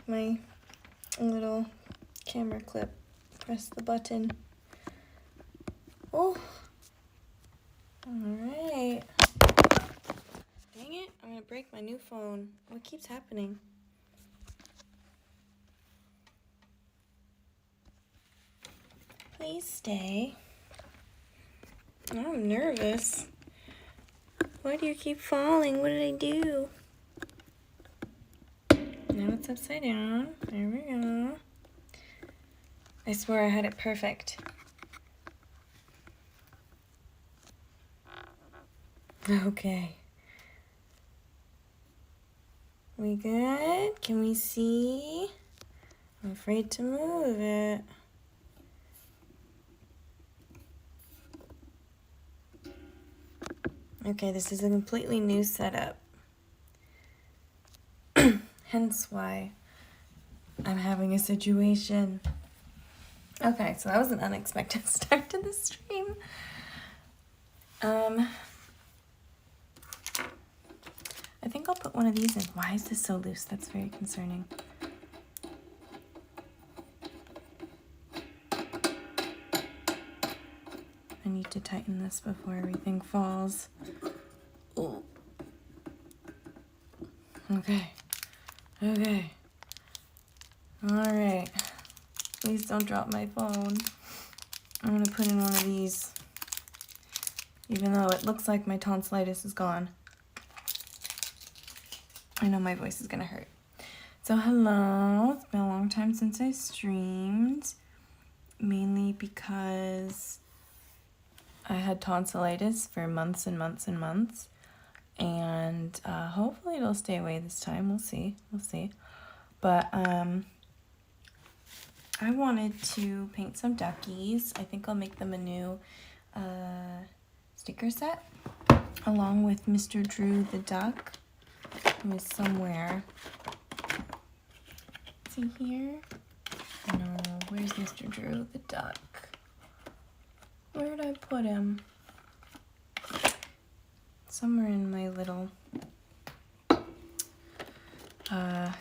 my little camera clip. Press the button. Oh. Alright. Dang it, I'm gonna break my new phone. What keeps happening? Please stay. I'm nervous. Why do you keep falling? What did I do? Now it's upside down. There we go. I swear I had it perfect. Okay. We good? Can we see? I'm afraid to move it. Okay, this is a completely new setup. Hence why I'm having a situation. Okay, so that was an unexpected start to the stream. I think I'll put one of these in. Why is this so loose? That's very concerning. I need to tighten this before everything falls. Ooh. Okay. Okay. Alright. Please don't drop my phone. I'm gonna put in one of these. Even though it looks like my tonsillitis is gone. I know my voice is gonna hurt. So hello. It's been a long time since I streamed. Mainly because I had tonsillitis for months and months and months. And hopefully it'll stay away this time. We'll see. We'll see. But I wanted to paint some duckies. I think I'll make them a new sticker set along with Mr. Drew the duck, who is somewhere. Is he here? No, where's Mr. Drew the duck? Where did I put him? Somewhere in my little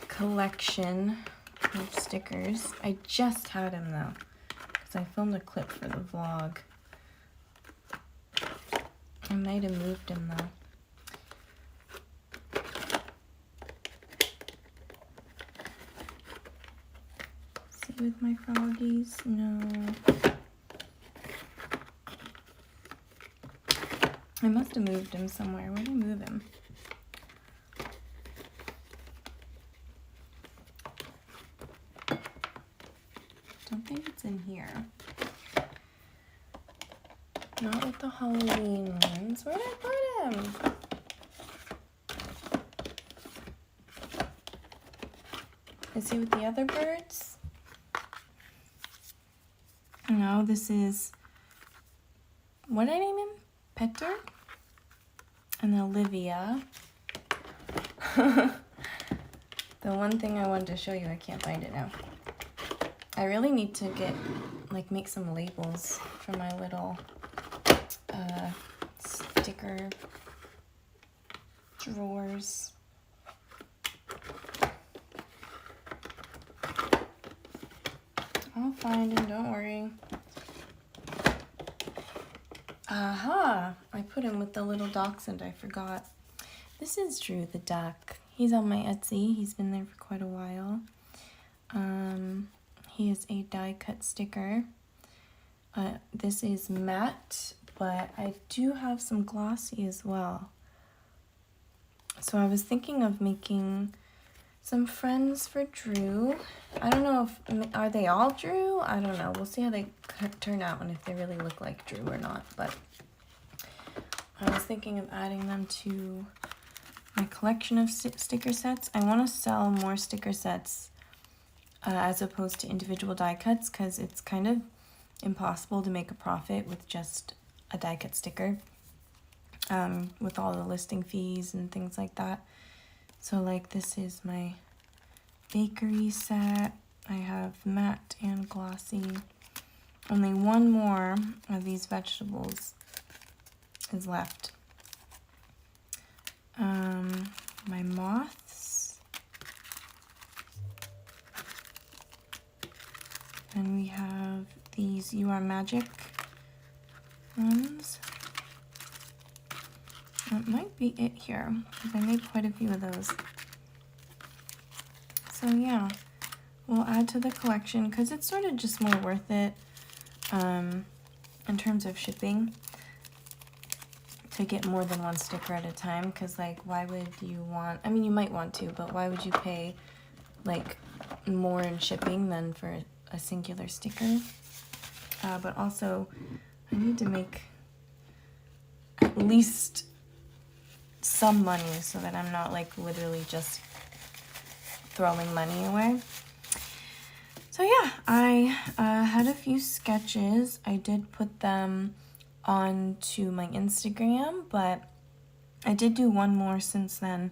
collection of stickers. I just had him though, because I filmed a clip for the vlog. I might have moved him though. See with my froggies? No. I must have moved him somewhere. Where did I move him? Don't think it's in here. Not with the Halloween ones. Where did I put him? Is he with the other birds? No, this is... What did I name him? Petter? And Olivia. The one thing I wanted to show you, I can't find it now. I really need to get, make some labels for my little sticker drawers. I'll find him, don't worry. Aha! I put him with the little dachshund, I forgot. This is Drew the duck. He's on my Etsy. He's been there for quite a while. He is a die cut sticker. This is matte, but I do have some glossy as well. So I was thinking of making some friends for Drew. I don't know if, are they all Drew? I don't know. We'll see how they turn out and if they really look like Drew or not. But I was thinking of adding them to my collection of sticker sets. I want to sell more sticker sets as opposed to individual die cuts, because it's kind of impossible to make a profit with just a die cut sticker, with all the listing fees and things like that. So this is my bakery set. I have matte and glossy. Only one more of these vegetables is left. My moths. And we have these You Are Magic ones. That might be it here, because I made quite a few of those. So yeah, we'll add to the collection, because it's sort of just more worth it in terms of shipping to get more than one sticker at a time, because like why would you want, I mean you might want to, but why would you pay like more in shipping than for a singular sticker? But also I need to make at least some money so that I'm not like literally just throwing money away. So yeah, I had a few sketches. I did put them onto my Instagram, but I did do one more since then,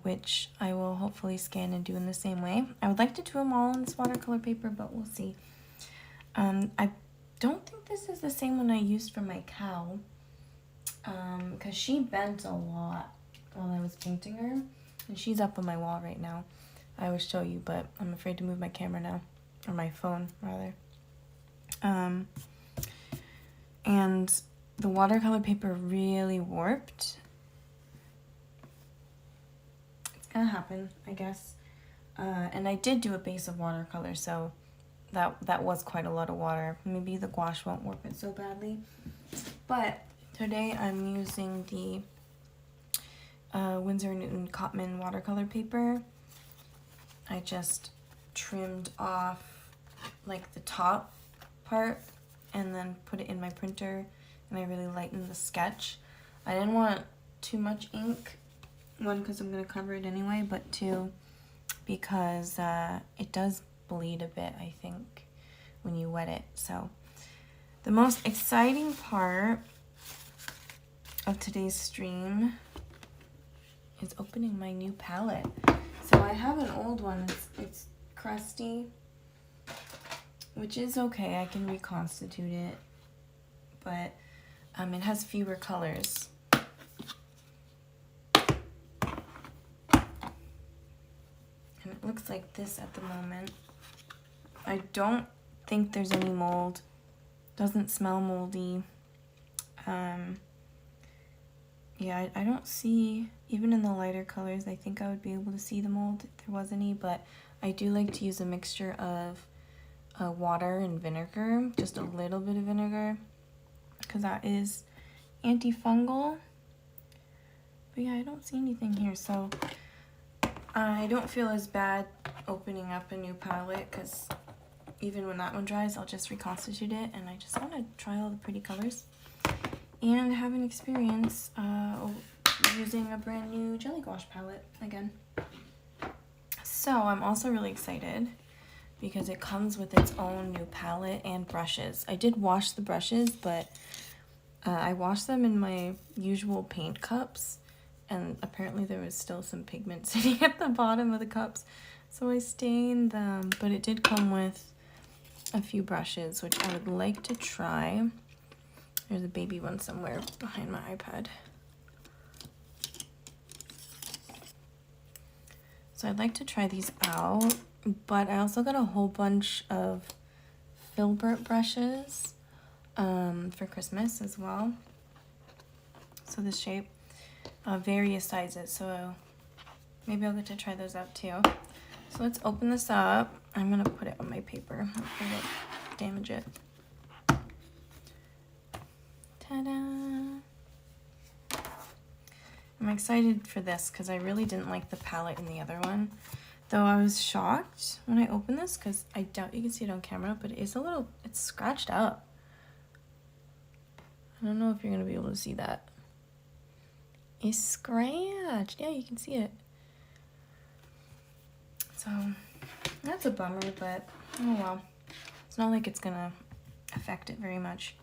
which I will hopefully scan and do in the same way. I would like to do them all on this watercolor paper, but we'll see. I don't think this is the same one I used for my cow, because she bent a lot while I was painting her, and she's up on my wall right now. I would show you, but I'm afraid to move my camera now, or my phone rather. And the watercolor paper really warped. It's gonna happen, I guess. And I did do a base of watercolor, so that was quite a lot of water. Maybe the gouache won't warp it so badly. But today I'm using the Winsor & Newton Cotman watercolor paper. I just trimmed off like the top part and then put it in my printer, and I really lightened the sketch. I didn't want too much ink, one because I'm going to cover it anyway, but two because it does bleed a bit, I think, when you wet it. So the most exciting part of today's stream is opening my new palette. So I have an old one, it's crusty, which is okay, I can reconstitute it, but it has fewer colors. And it looks like this at the moment. I don't think there's any mold, doesn't smell moldy. Yeah, I don't see, even in the lighter colors, I think I would be able to see the mold if there was any, but I do like to use a mixture of water and vinegar, just a little bit of vinegar, because that is antifungal. But yeah, I don't see anything here, so I don't feel as bad opening up a new palette, because even when that one dries, I'll just reconstitute it, and I just want to try all the pretty colors and have an experience using a brand new jelly gouache palette again. So I'm also really excited because it comes with its own new palette and brushes. I did wash the brushes, but I washed them in my usual paint cups, and apparently there was still some pigment sitting at the bottom of the cups, so I stained them. But it did come with a few brushes, which I would like to try. There's a baby one somewhere behind my iPad. So I'd like to try these out, but I also got a whole bunch of filbert brushes for Christmas as well. So this shape, various sizes, so maybe I'll get to try those out too. So let's open this up. I'm gonna put it on my paper. Hopefully I won't damage it. Ta-da! I'm excited for this because I really didn't like the palette in the other one. Though I was shocked when I opened this because I doubt you can see it on camera, but it is a little, it's scratched up. I don't know if you're going to be able to see that. It's scratched. Yeah, you can see it. So that's a bummer, but oh well. It's not like it's going to affect it very much.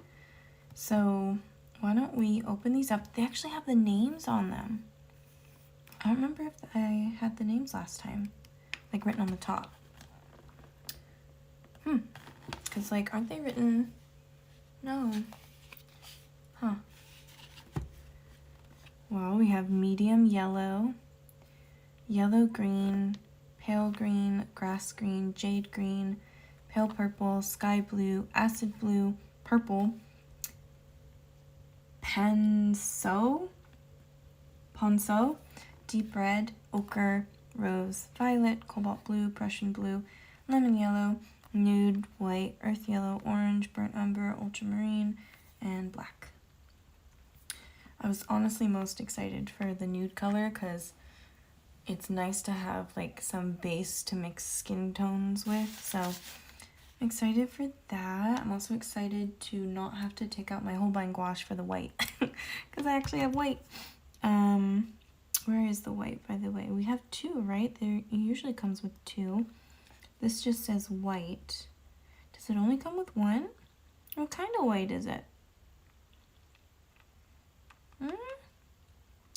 So why don't we open these up? They actually have the names on them. I don't remember if I had the names last time, like written on the top. Because like, aren't they written? No. Huh. Well, we have medium yellow, yellow green, pale green, grass green, jade green, pale purple, sky blue, acid blue, purple, ponceau, deep red, ochre, rose, violet, cobalt blue, Prussian blue, lemon yellow, nude, white, earth yellow, orange, burnt umber, ultramarine, and black. I was honestly most excited for the nude color because it's nice to have like some base to mix skin tones with, so I'm excited for that. I'm also excited to not have to take out my Holbein gouache for the white because I actually have white. Where is the white, by the way? We have two, right? There, it usually comes with two. This just says white. Does it only come with one? What kind of white is it?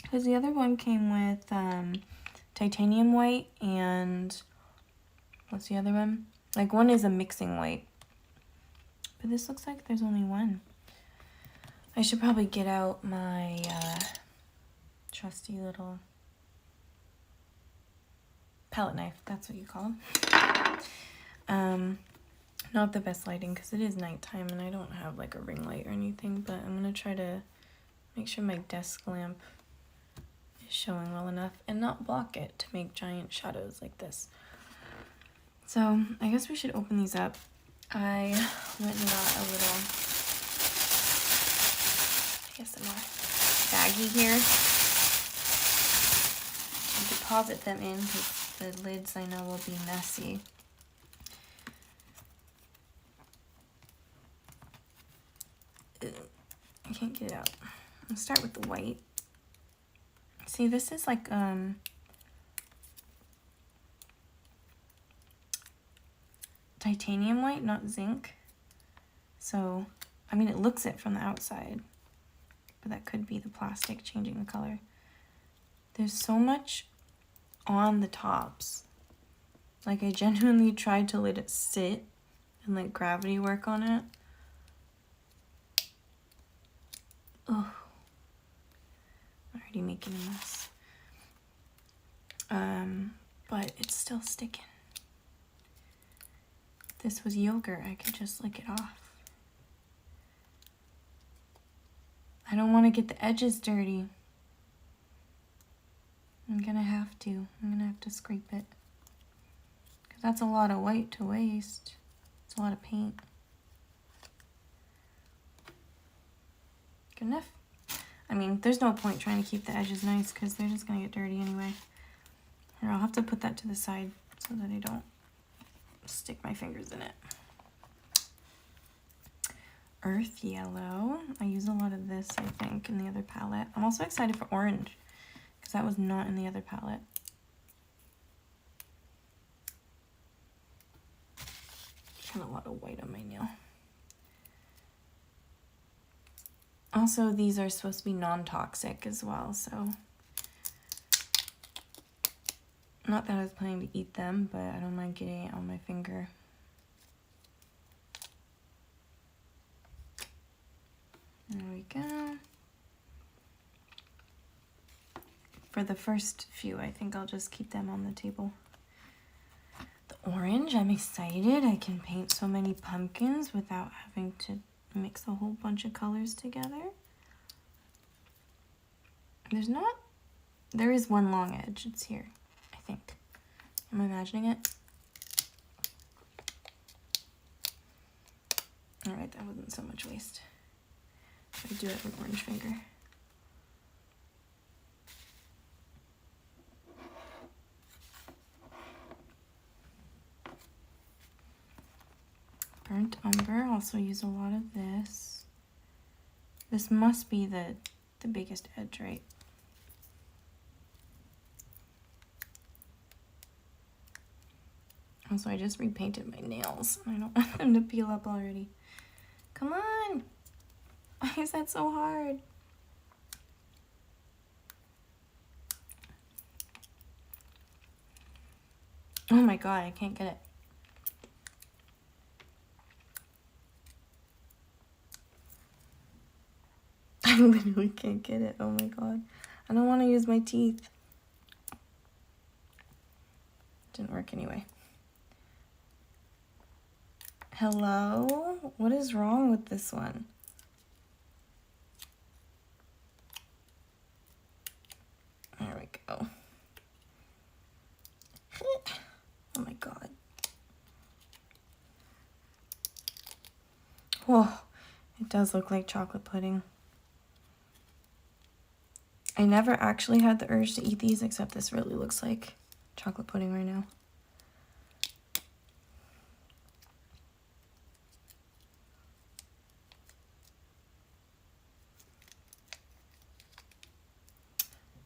Because the other one came with titanium white and what's the other one? Like one is a mixing white. But this looks like there's only one. I should probably get out my trusty little palette knife. That's what you call them. Not the best lighting because it is nighttime and I don't have like a ring light or anything, but I'm gonna try to make sure my desk lamp is showing well enough and not block it to make giant shadows like this. So I guess we should open these up. I went and got a little ASMR baggie here and deposit them in because the lids I know will be messy. I can't get it out. I'll start with the white. See, this is like titanium white, not zinc. So, I mean, it looks it from the outside, but that could be the plastic changing the color. There's so much on the tops. Like, I genuinely tried to let it sit and let gravity work on it. Oh, already making a mess. But it's still sticking. If this was yogurt, I could just lick it off. I don't want to get the edges dirty. I'm gonna have to scrape it. Because that's a lot of white to waste. It's a lot of paint. Good enough. I mean, there's no point trying to keep the edges nice because they're just gonna get dirty anyway. Here, I'll have to put that to the side so that I don't stick my fingers in it. Earth yellow. I use a lot of this, I think, in the other palette. I'm also excited for orange because that was not in the other palette. Got a lot of white on my nail. Also, these are supposed to be non-toxic as well, so not that I was planning to eat them, but I don't mind getting it on my finger. There we go. For the first few, I think I'll just keep them on the table. The orange, I'm excited. I can paint so many pumpkins without having to mix a whole bunch of colors together. There is one long edge. It's here, I think. Am I imagining it? All right, that wasn't so much waste. I do have an orange finger. Burnt umber, also use a lot of this. This must be the biggest edge, right? Also, I just repainted my nails. I don't want them to peel up already. Come on! Why is that so hard? Oh my god, I can't get it. I literally can't get it. Oh my god. I don't want to use my teeth. Didn't work anyway. Hello? What is wrong with this one? There we go. Oh my god. Whoa, it does look like chocolate pudding. I never actually had the urge to eat these, except this really looks like chocolate pudding right now.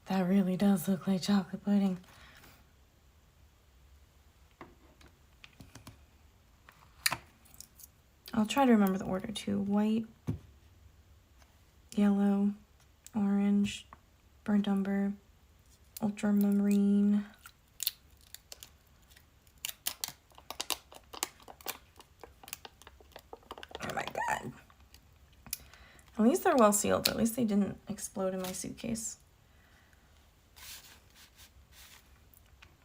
That really does look like chocolate pudding. I'll try to remember the order too. White, yellow, orange, burnt umber, ultramarine. Oh my god. At least they're well sealed. At least they didn't explode in my suitcase.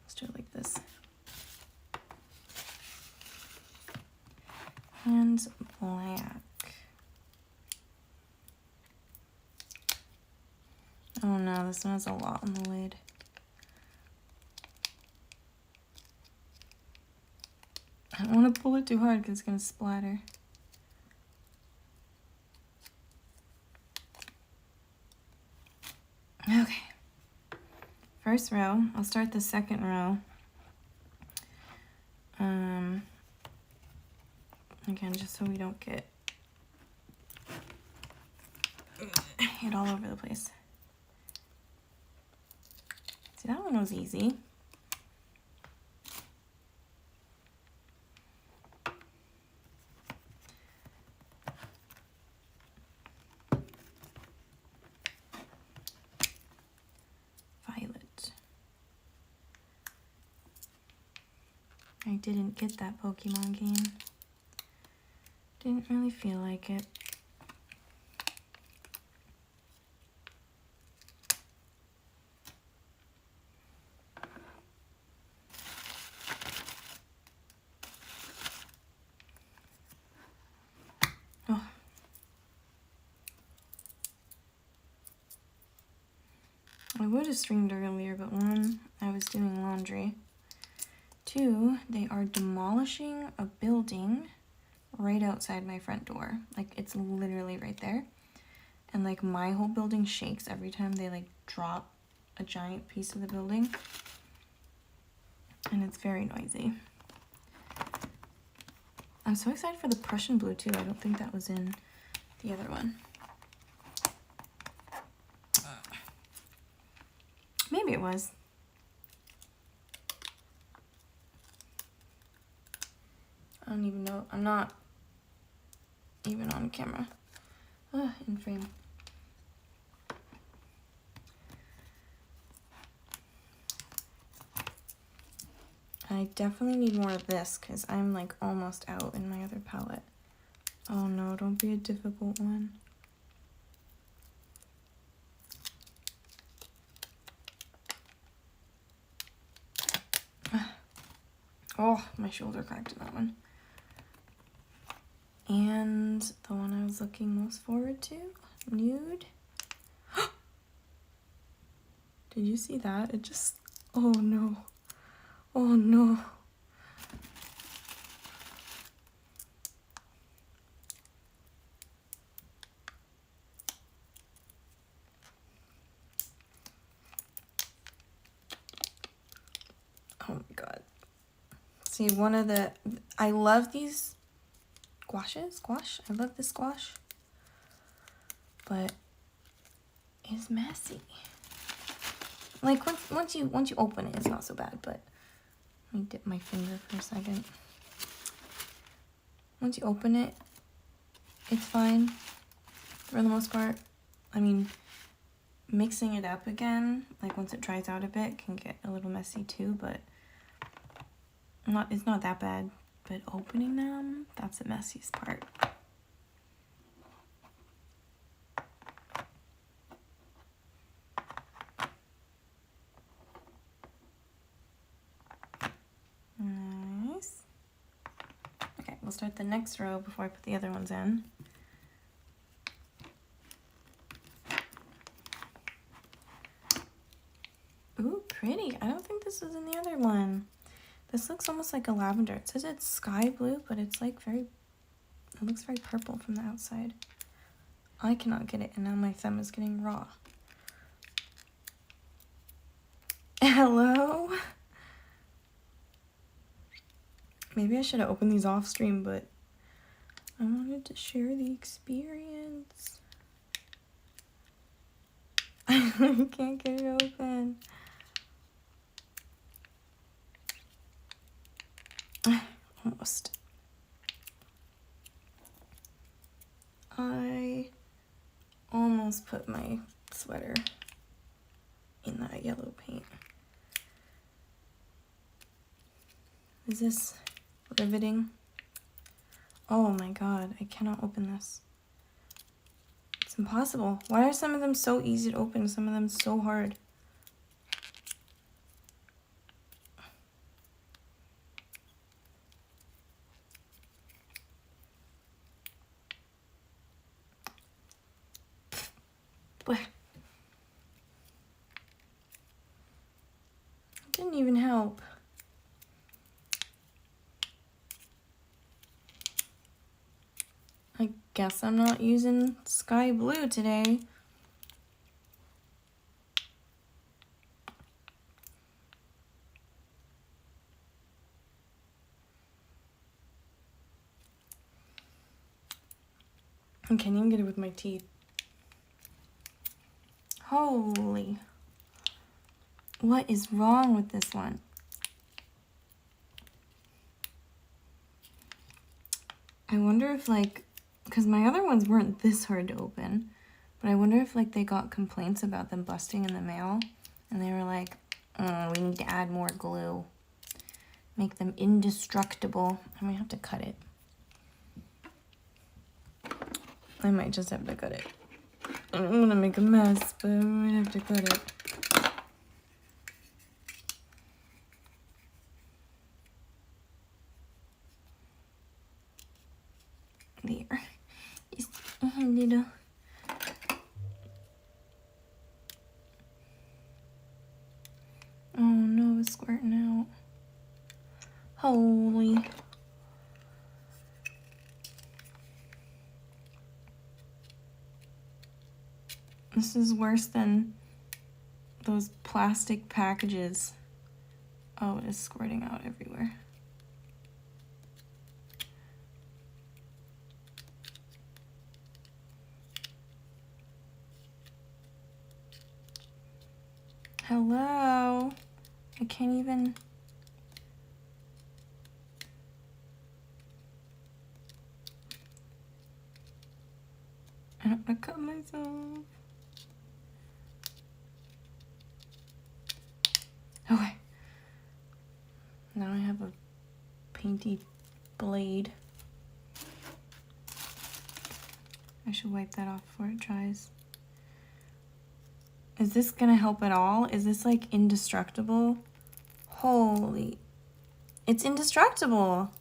Let's do it like this. And black. Oh no, this one has a lot on the lid. I don't want to pull it too hard because it's going to splatter. Okay. First row. I'll start the second row. Again, just so we don't get it all over the place. See, that one was easy. Violet. I didn't get that Pokemon game. Didn't really feel like it. Oh. I would have streamed earlier, but one, I was doing laundry. Two, they are demolishing a building right outside my front door. Like, it's literally right there. And like my whole building shakes every time they like drop a giant piece of the building. And it's very noisy. I'm so excited for the Prussian blue too. I don't think that was in the other one. Maybe it was. I don't even know. I'm not even on camera. In frame. I definitely need more of this because I'm like almost out in my other palette. Oh no, don't be a difficult one. Oh, my shoulder cracked in that one. And the one I was looking most forward to, nude. Did you see that? It just, oh no. Oh no. Oh my god. See, one of the, I love these gouache. I love this gouache. But it's messy. Like once you open it, it's not so bad, but let me dip my finger for a second. Once you open it, it's fine for the most part. I mean, mixing it up again, like once it dries out a bit, can get a little messy too, but it's not that bad. But opening them, that's the messiest part. Nice. Okay, we'll start the next row before I put the other ones in. Ooh, pretty. I don't think this was in the other one. This looks almost like a lavender. It says it's sky blue, but it's like it looks very purple from the outside. I cannot get it, and now my thumb is getting raw. Hello? Maybe I should have opened these off stream, but I wanted to share the experience. I can't get it open. Almost. I almost put my sweater in that yellow paint. Is this riveting? Oh my god, I cannot open this. It's impossible. Why are some of them so easy to open, some of them so hard? What? It didn't even help. I guess I'm not using sky blue today. I can't even get it with my teeth. Holy. What is wrong with this one? I wonder if because my other ones weren't this hard to open, but I wonder if they got complaints about them busting in the mail and they were like, oh, we need to add more glue. Make them indestructible. I might have to cut it. I might just have to cut it. I'm gonna make a mess, but I might have to cut it. There. Just a little. Oh no, it's squirting out. Holy. This is worse than those plastic packages. Oh, it is squirting out everywhere. Hello? I can't even... I don't want to cut myself. Okay. Now I have a painty blade. I should wipe that off before it dries. Is this gonna help at all? Is this indestructible? Holy. It's indestructible.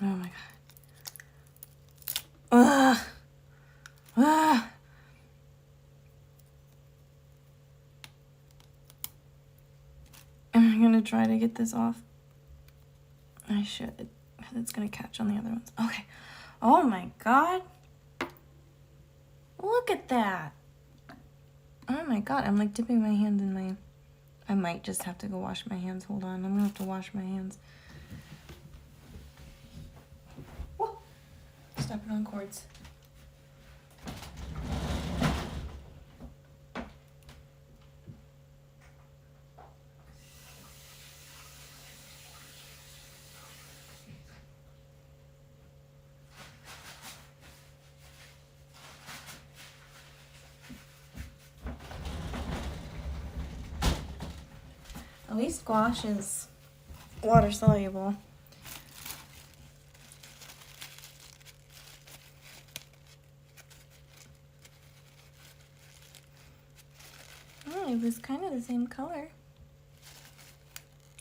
Oh my god. Ugh. Ugh. Am I gonna try to get this off? I should, because it's gonna catch on the other ones. Okay. Oh my god. Look at that. Oh my god, I'm dipping my hands in my... I might just have to go wash my hands. Hold on, I'm gonna have to wash my hands. Whoa. Stepping on cords. At least gouache is water soluble. Oh, it was kind of the same color.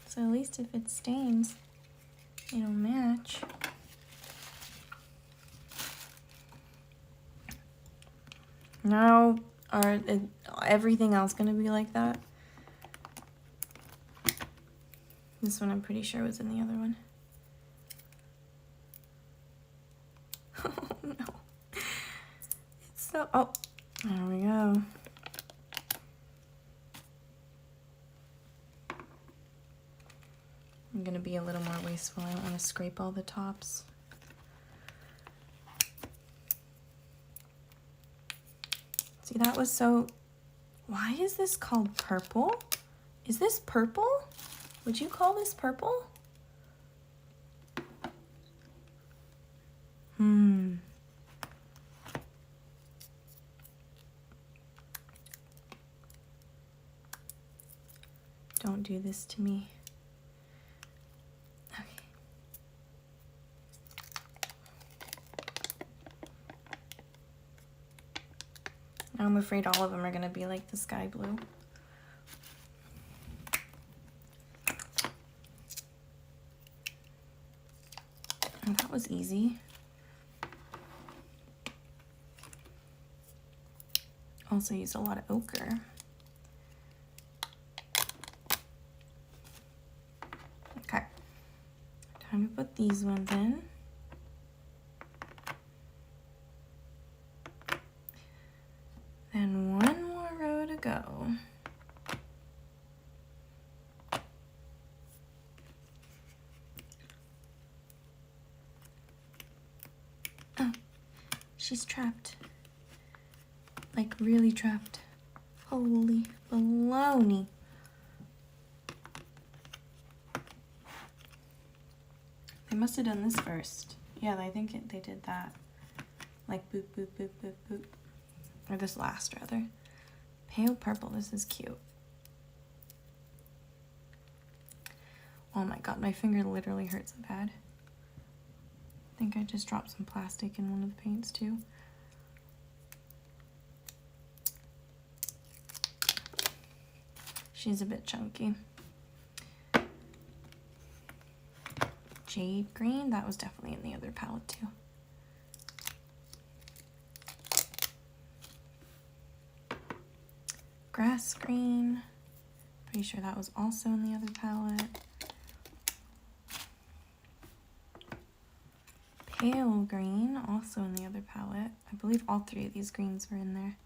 So at least if it stains, it'll match. Now, everything else gonna be like that? This one I'm pretty sure was in the other one. Oh no. It's so, oh, there we go. I'm gonna be a little more wasteful. I don't want to scrape all the tops. See, that was so... Why is this called purple? Is this purple? Would you call this purple? Don't do this to me. Okay. Now I'm afraid all of them are gonna be like the sky blue. And that was easy. Also used a lot of ochre. Okay, time to put these ones in. Then one more row to go. Oh, she's trapped. Like really trapped. Holy baloney. They must have done this first. Yeah, I think they did that. Like boop, boop, boop, boop, boop. Or this last, rather. Pale purple, this is cute. Oh my god, my finger literally hurts so bad. I think I just dropped some plastic in one of the paints too. She's a bit chunky. Jade green, that was definitely in the other palette too. Grass green, pretty sure that was also in the other palette. Pale green, also in the other palette. I believe all three of these greens were in there.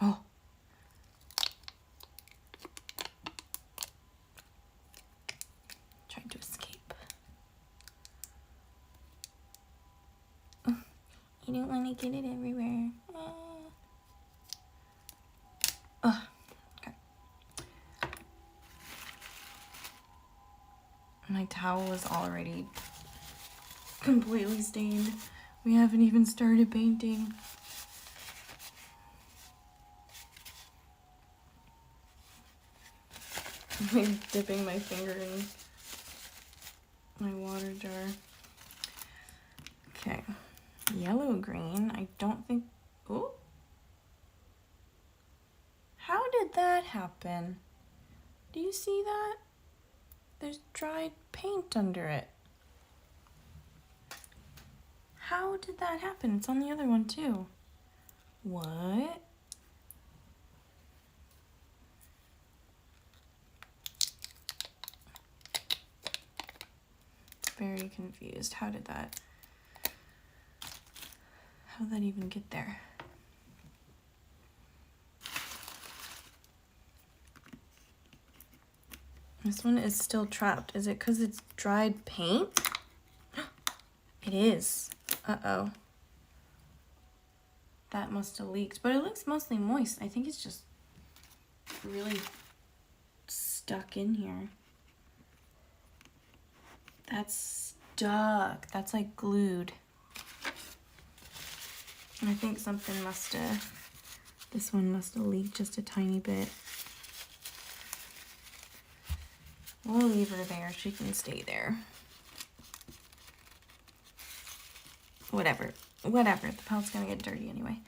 Oh. Tried to escape. Oh, you don't want to get it everywhere. Oh, okay. My towel is already completely stained. We haven't even started painting. I'm dipping my finger in my water jar. Okay. Yellow green. I don't think... Oh. How did that happen? Do you see that? There's dried paint under it. How did that happen? It's on the other one too. What? Very confused. How did that even get there? This one is still trapped. Is it because it's dried paint? It is. Uh-oh. That must have leaked. But it looks mostly moist. I think it's just really stuck in here. That's stuck. That's like glued. I think something must have... This one must have leaked just a tiny bit. We'll leave her there. She can stay there. Whatever. The palette's gonna get dirty anyway.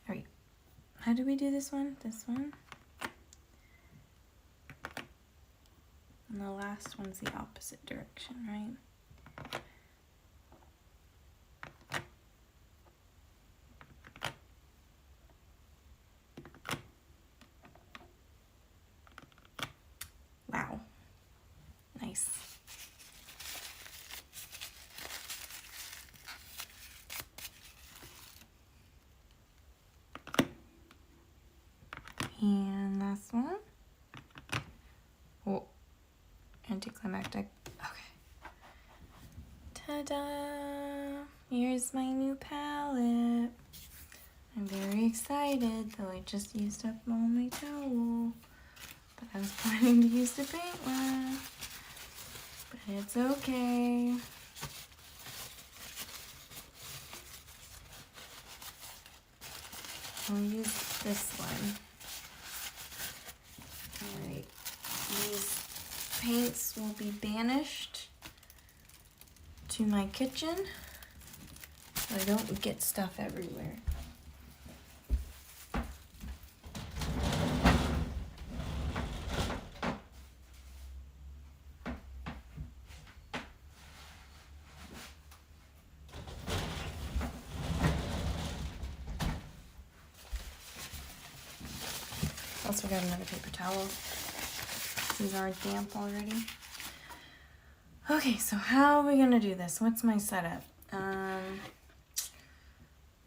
Alright. How do we do this one? This one? And the last one's the opposite direction, right? Wow. Nice. And last one. Oh, anticlimactic. Okay. Ta-da! Here's my new palette. I'm very excited, though I just used up all my towel. But I was planning to use the paint one. But it's okay. I'll use this one. Alright, these paints will be banished to my kitchen so I don't get stuff everywhere. Also got another paper towel. These are damp already. Okay, so how are we gonna do this? What's my setup? I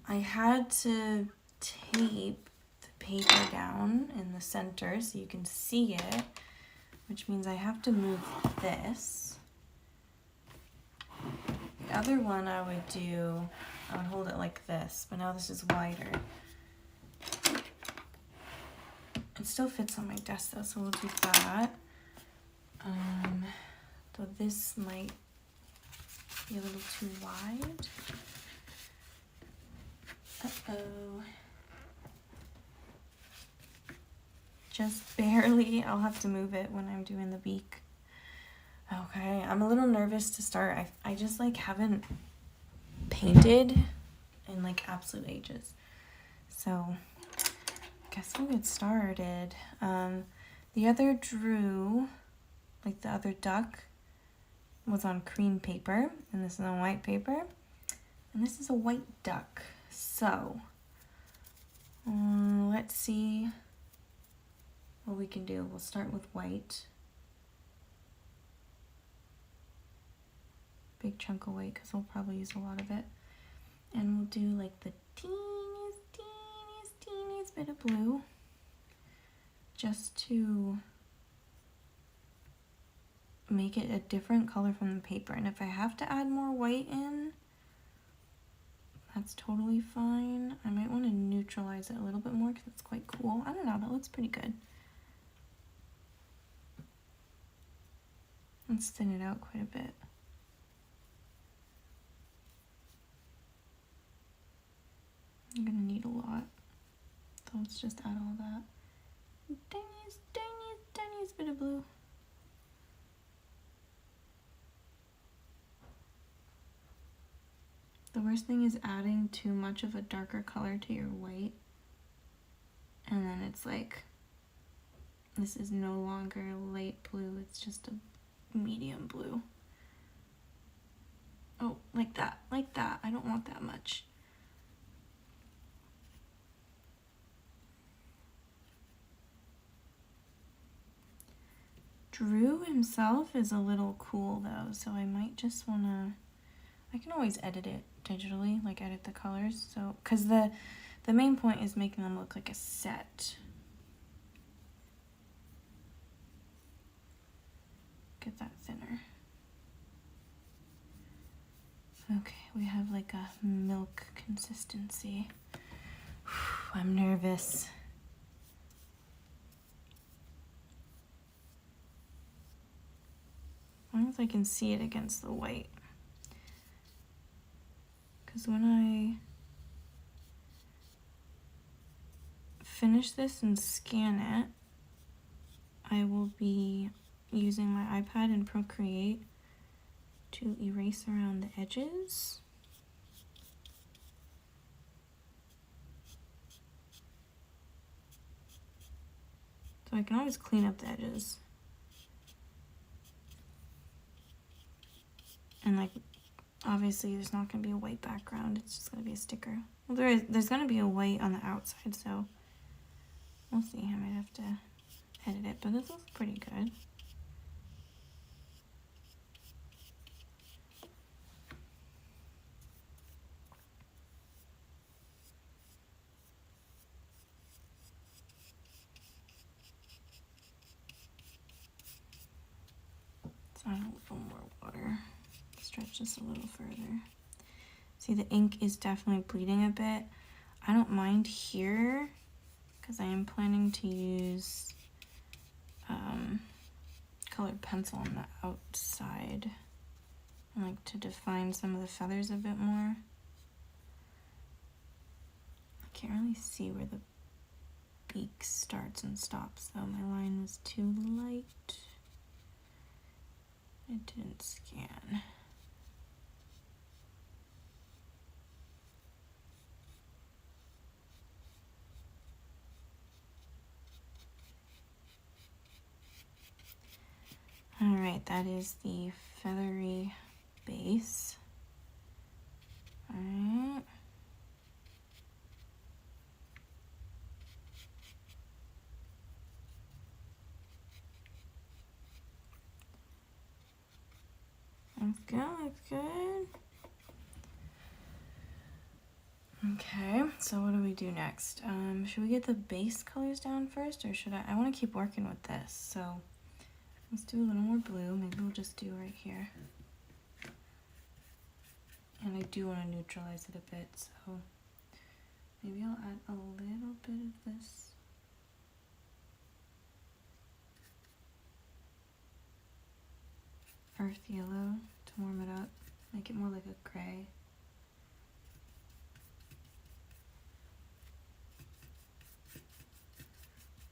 had to tape the paper down in the center so you can see it, which means I have to move this. The other one I would hold it like this, but now this is wider. It still fits on my desk though, so we'll do that. So this might be a little too wide. Uh-oh. Just barely. I'll have to move it when I'm doing the beak. Okay, I'm a little nervous to start. I just like haven't painted in like absolute ages. So guess we'll get started. The other like the other duck was on cream paper, and this is on white paper, and this is a white duck. So let's see what we can do. We'll start with white. Big chunk of white because we'll probably use a lot of it. And we'll do like the teeniest bit of blue just to make it a different color from the paper. And if I have to add more white in, that's totally fine. I might want to neutralize it a little bit more because it's quite cool. I don't know, that looks pretty good. Let's thin it out quite a bit. I'm gonna need a lot. So let's just add all that. Tiniest bit of blue. The worst thing is adding too much of a darker color to your white. And then it's like, this is no longer light blue, it's just a medium blue. Oh, like that. I don't want that much. Drew himself is a little cool though, so I might just wanna, I can always edit it digitally, like edit the colors. So, cause the main point is making them look like a set. Get that thinner. Okay, we have like a milk consistency. Whew, I'm nervous. As long as I can see it against the white. Because when I finish this and scan it, I will be using my iPad in Procreate to erase around the edges. I can always clean up the edges. And like, obviously there's not going to be a white background, it's just going to be a sticker. Well, there's going to be a white on the outside, so we'll see. I might have to edit it, but this looks pretty good. Let's add a little more water. Stretch this a little further. See, the ink is definitely bleeding a bit. I don't mind here because I am planning to use colored pencil on the outside and like to define some of the feathers a bit more. I can't really see where the beak starts and stops though. My line was too light. It didn't scan. Alright, that is the feathery base. Alright. That's good, that's good. Okay, so what do we do next? Should we get the base colors down first, or should I want to keep working with this, so let's do a little more blue. Maybe we'll just do right here. And I do want to neutralize it a bit, so maybe I'll add a little bit of this. Earth yellow to warm it up, make it more like a gray.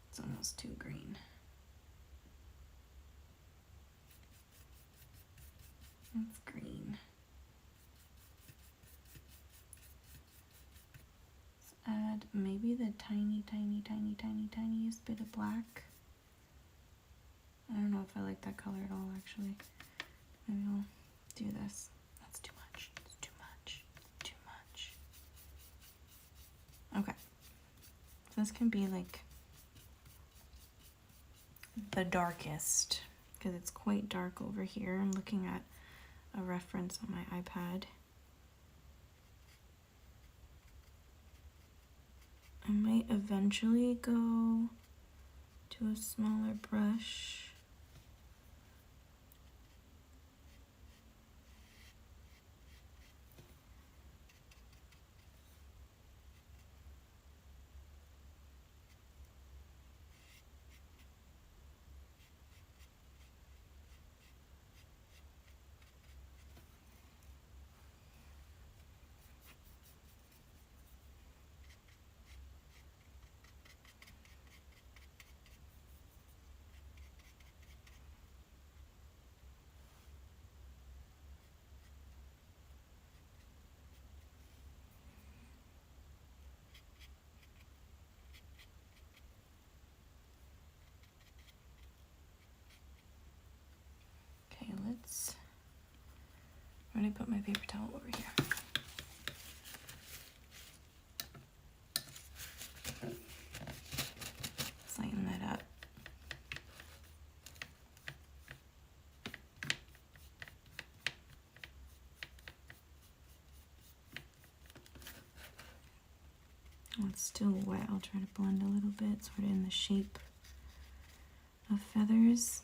It's almost too green. It's green. Let's add maybe the tiniest bit of black. I don't know if I like that color at all, actually. Maybe I'll do this. That's too much. It's too much. Too much. Okay. So this can be like the darkest, because it's quite dark over here. I'm looking at a reference on my iPad. I might eventually go to a smaller brush. I'm gonna put my paper towel over here. Let's lighten that up. Oh, it's still wet. I'll try to blend a little bit, sort of in the shape of feathers.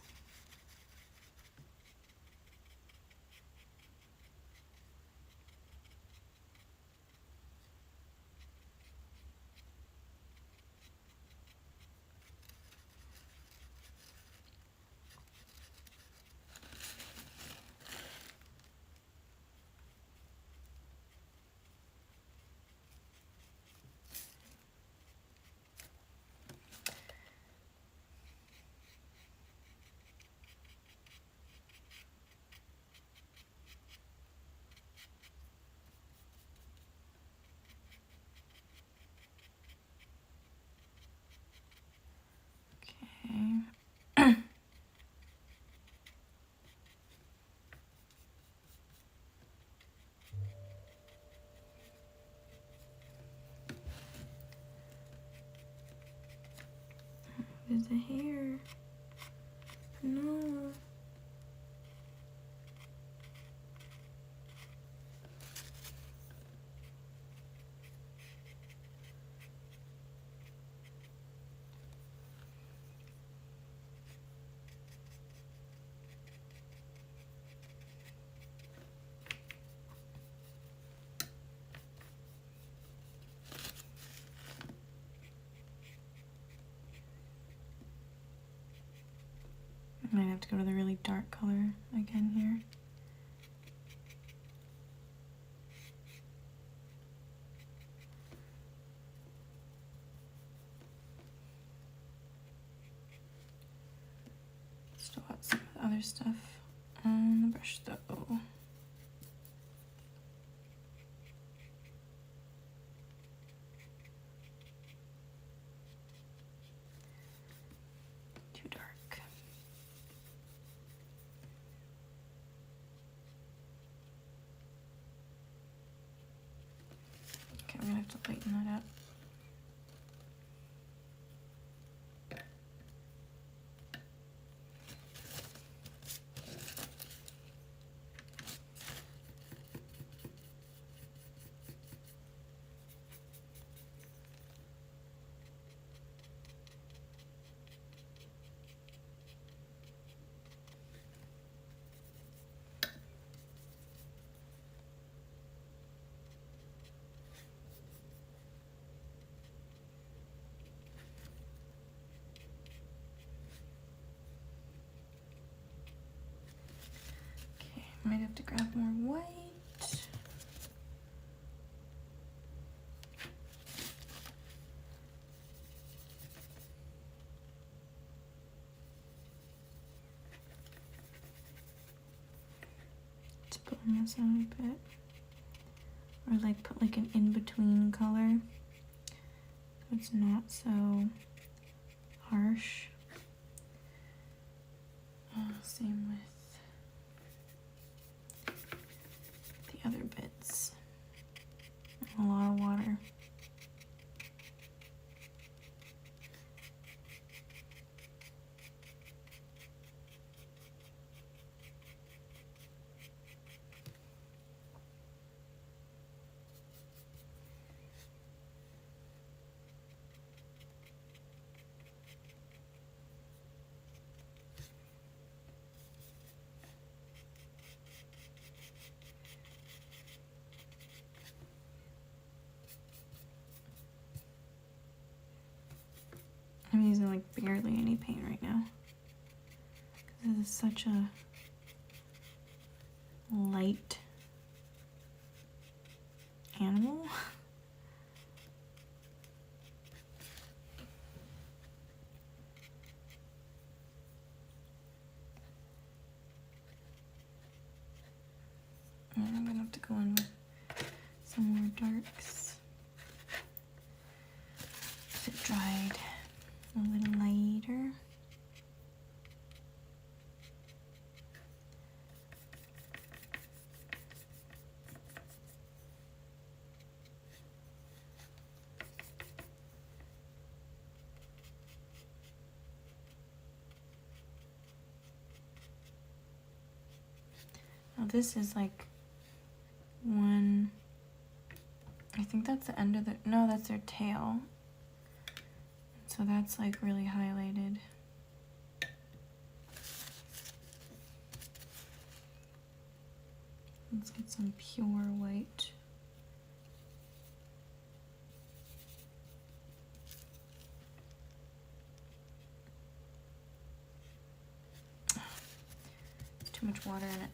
is the hair. No. I might have to go to the really dark color again here. Still got some of the other stuff on the brush though. Too dark. Okay, I'm gonna have to lighten that up. Might have to grab more white. To blend this out a bit. Or like put like an in-between color. So it's not so harsh. Same with the other bits. A lot of water. I'm using like barely any paint right now because this is such a light animal. And I'm gonna have to go in with some more darks. It dried a little lighter. Now this is like one, I think that's the end of the, no, that's their tail. So that's like really highlighted. Let's get some pure white. There's too much water in it.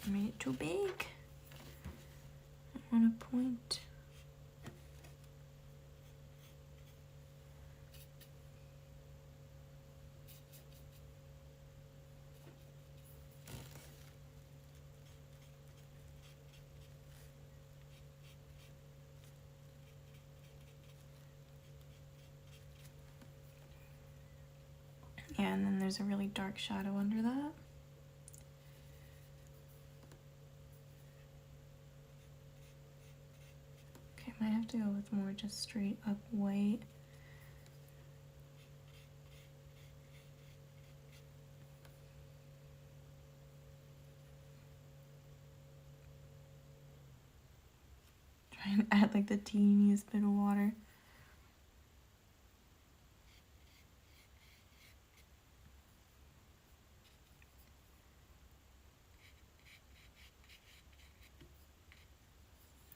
I made it too big. I want a point. Yeah, and then there's a really dark shadow under that. Okay, might have to go with more just straight up white. trying to add like the teeniest bit of water.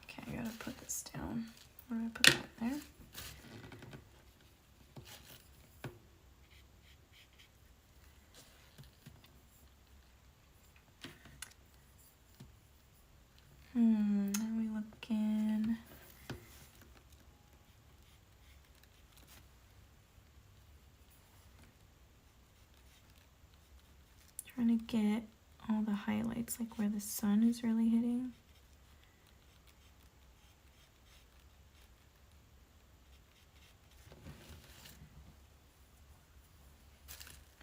Okay, I gotta put this down. Where do I put that? There? Are we looking? Trying to get all the highlights, like where the sun is really hitting.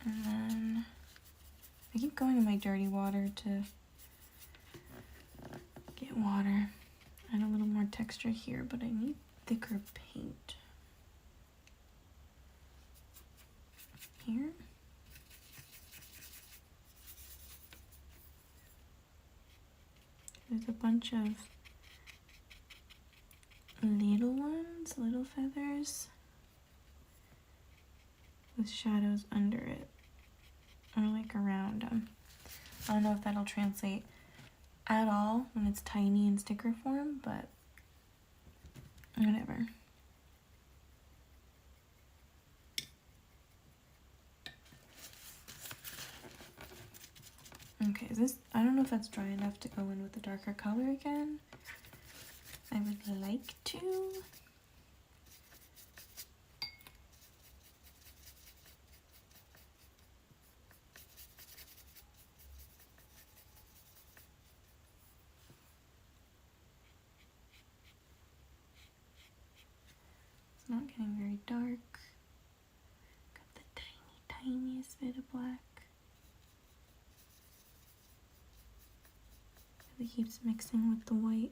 And then I keep going in my dirty water to get water. Add a little more texture here, but I need thicker paint. Here. There's a bunch of little ones, little feathers with shadows under it, or like around them. I don't know if that'll translate at all when it's tiny in sticker form, but whatever. Okay, is this, I don't know if that's dry enough to go in with the darker color again. I would like to. It's not getting very dark. Got the tiniest bit of black. It keeps mixing with the white.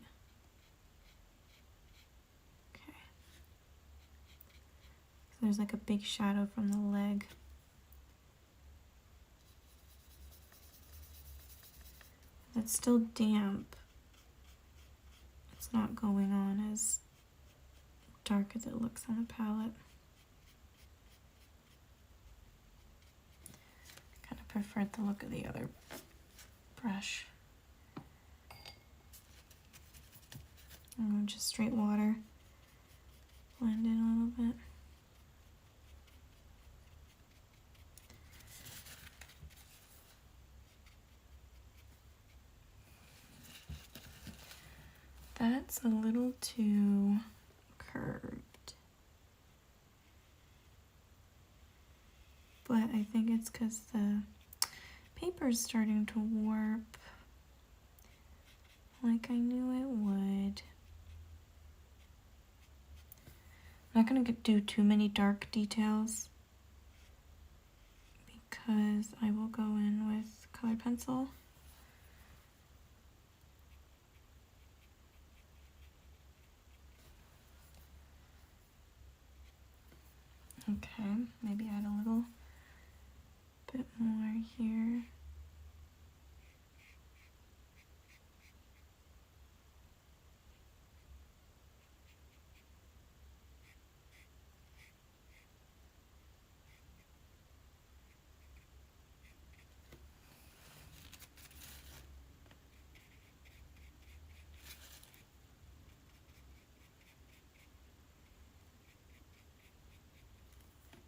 Okay. So there's like a big shadow from the leg. It's still damp. It's not going on as dark as it looks on the palette. I kind of preferred the look of the other brush. Just straight water, blend in a little bit. That's a little too curved, but I think it's because the paper's starting to warp like I knew it would. I'm not going to do too many dark details because I will go in with colored pencil. Okay, maybe add a little bit more here.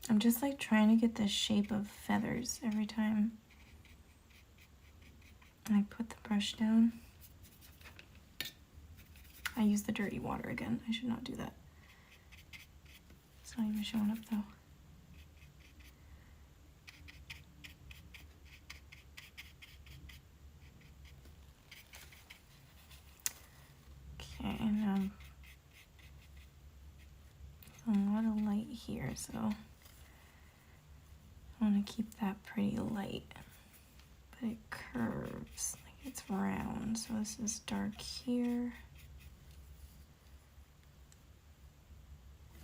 I'm just like trying to get the shape of feathers every time I put the brush down. I use the dirty water again. I should not do that. It's not even showing up though. Okay, now there's a lot of light here, so I want to keep that pretty light, but it curves like it's round. So this is dark here.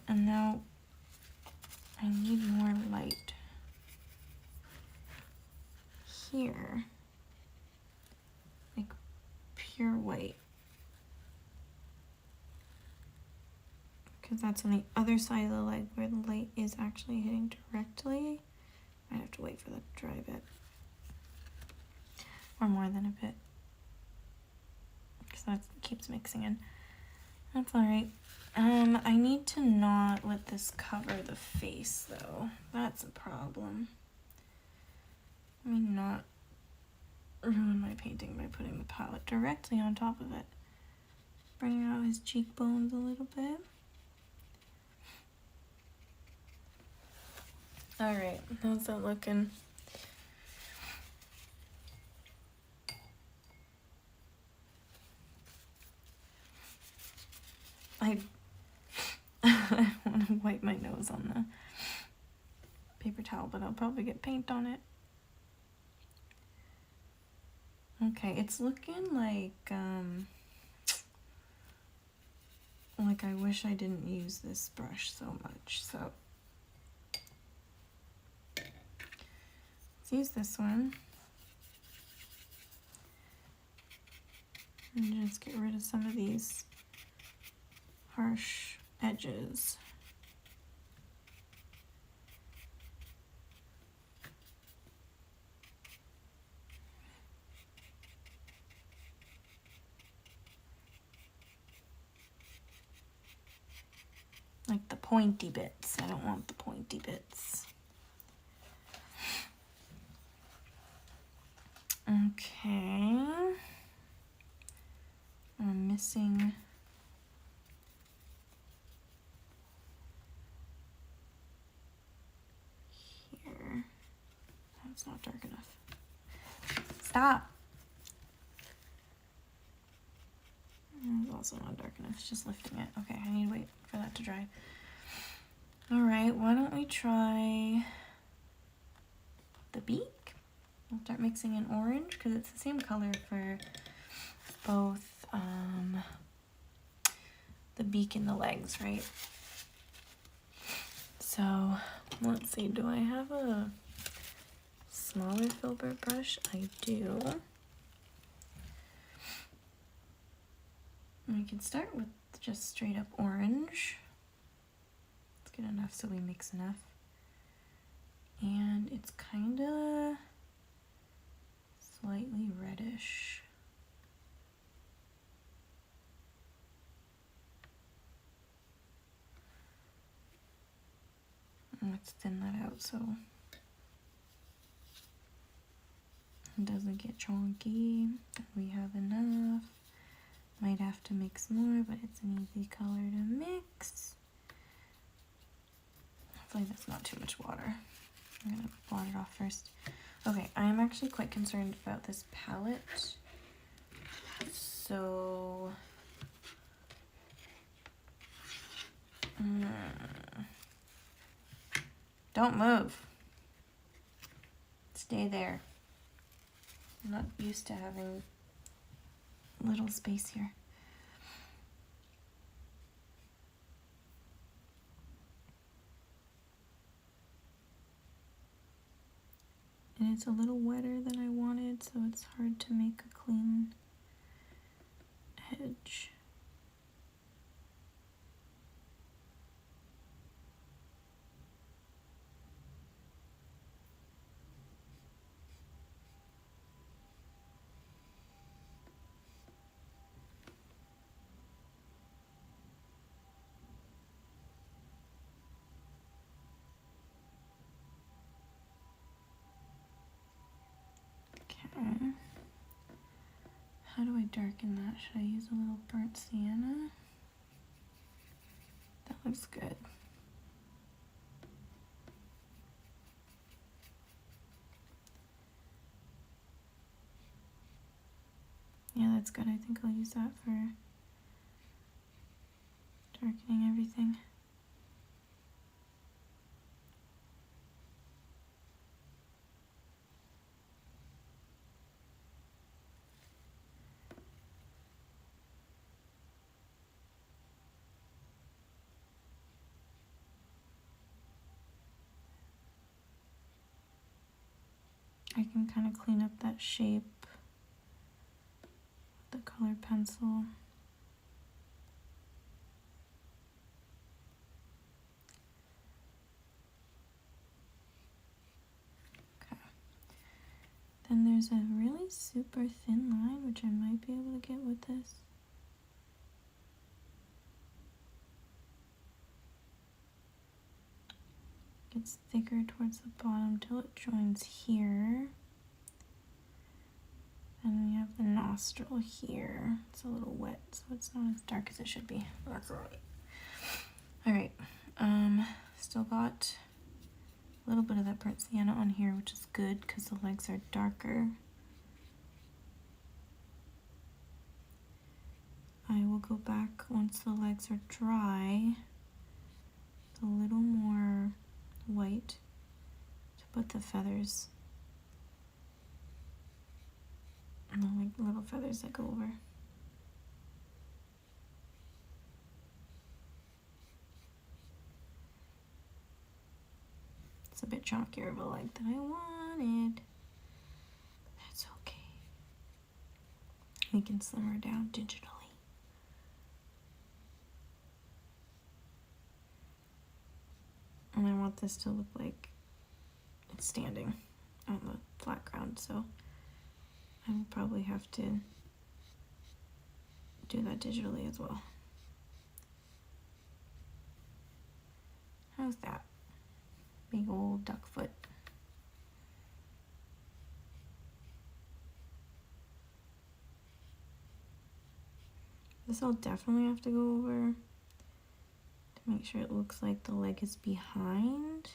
And now I need more light here, like pure white. because that's on the other side of the leg where the light is actually hitting directly. I have to wait for that to dry a bit, or more than a bit, because that keeps mixing in. That's all right. I need to not let this cover the face though. That's a problem. Let me not ruin my painting by putting the palette directly on top of it. Bring out his cheekbones a little bit. All right, how's that looking? I want to wipe my nose on the paper towel, but I'll probably get paint on it. Okay, it's looking like I wish I didn't use this brush so much, so let's use this one and just get rid of some of these harsh edges. Like the pointy bits. I don't want the pointy bits. Okay. I'm missing here. That's not dark enough. Stop. It's also not dark enough. It's just lifting it. Okay, I need to wait for that to dry. All right, why don't we try the beak? I'll start mixing in orange because it's the same color for both the beak and the legs, right? So let's see, do I have a smaller filbert brush? I do. We can start with just straight up orange. Let's get enough so we mix enough. And it's kind of slightly reddish. Let's thin that out so it doesn't get chunky. We have enough. Might have to mix more, but it's an easy color to mix. Hopefully that's not too much water. I'm gonna blot it off first. Okay, I'm actually quite concerned about this palette. So don't move. Stay there. I'm not used to having little space here. And it's a little wetter than I wanted, so it's hard to make a clean edge. How do I darken that? Should I use a little burnt sienna? That looks good. Yeah, that's good. I think I'll use that for darkening everything. I can kind of clean up that shape with the colored pencil. there's a really super thin line, which I might be able to get with this. Gets thicker towards the bottom till it joins here. And we have the nostril here. It's a little wet, so it's not as dark as it should be. That's alright. Alright, still got a little bit of that burnt sienna on here, which is good because the legs are darker. I will go back once the legs are dry with a little more white to put the feathers and the like little feathers that go over. It's a bit chunkier of a leg than I wanted, but that's okay. We can slim her down digitally. And I want this to look like it's standing on the flat ground, so I will probably have to do that digitally as well. How's that? Big old duck foot. This I'll definitely have to go over to make sure it looks like the leg is behind.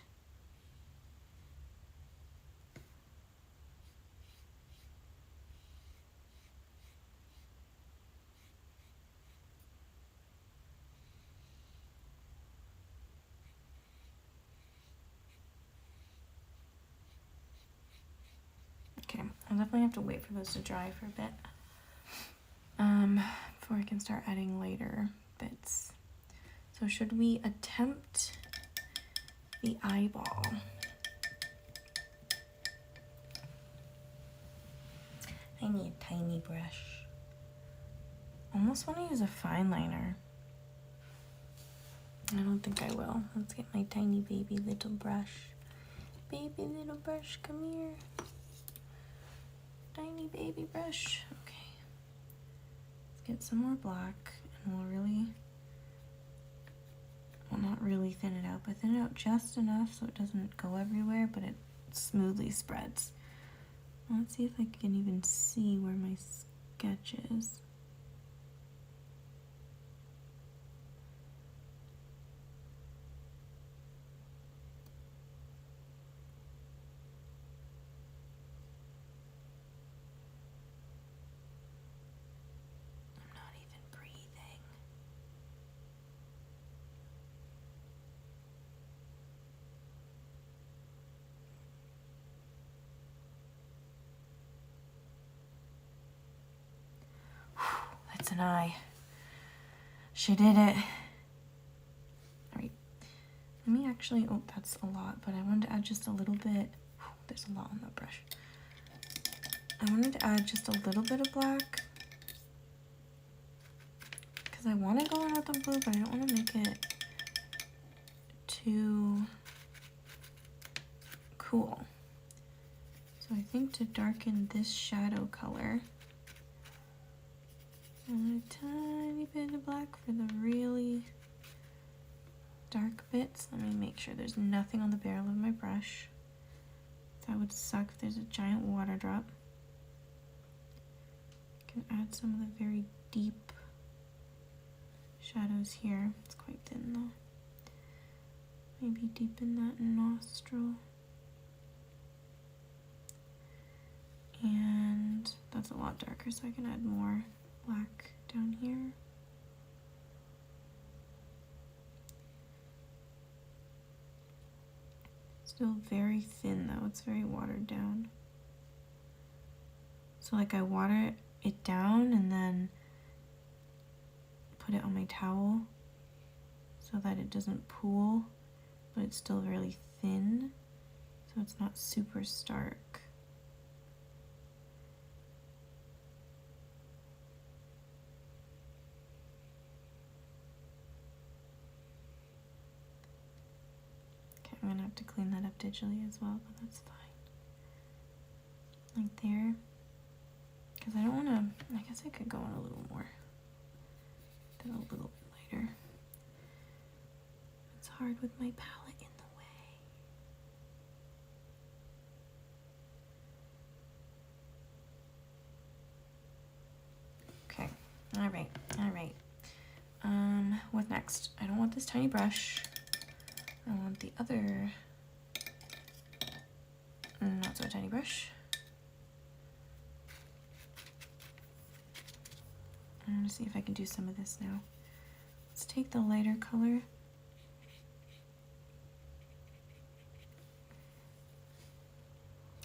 Okay, I'll definitely have to wait for those to dry for a bit before I can start adding later bits. So should we attempt the eyeball? I need a tiny brush. Almost want to use a fine liner. I don't think I will. Let's get my tiny baby little brush. Baby little brush, come here. Tiny baby brush. Okay. Let's get some more black and we'll not really thin it out, but thin it out just enough so it doesn't go everywhere, but it smoothly spreads. Let's see if I can even see where my sketch is. That's an eye. She did it. Alright. Let me actually, oh, that's a lot, but I wanted to add just a little bit. There's a lot on that brush. I wanted to add just a little bit of black because I want to go in with the blue, but I don't want to make it too cool. So I think to darken this shadow color, and a tiny bit of black for the really dark bits. Let me make sure there's nothing on the barrel of my brush. That would suck if there's a giant water drop. I can add some of the very deep shadows here. It's quite thin though. Maybe deepen that nostril. And that's a lot darker, so I can add more black down here. Still very thin though, it's very watered down. So like I water it down and then put it on my towel so that it doesn't pool, but it's still really thin, so it's not super stark. I'm gonna have to clean that up digitally as well, but that's fine. like there. Because I don't want to, I guess I could go in a little more. Then a little bit lighter. It's hard with my palette in the way. Okay, all right. What next? I don't want this tiny brush. I want the other, not so tiny brush. I'm gonna see if I can do some of this now. Let's take the lighter color.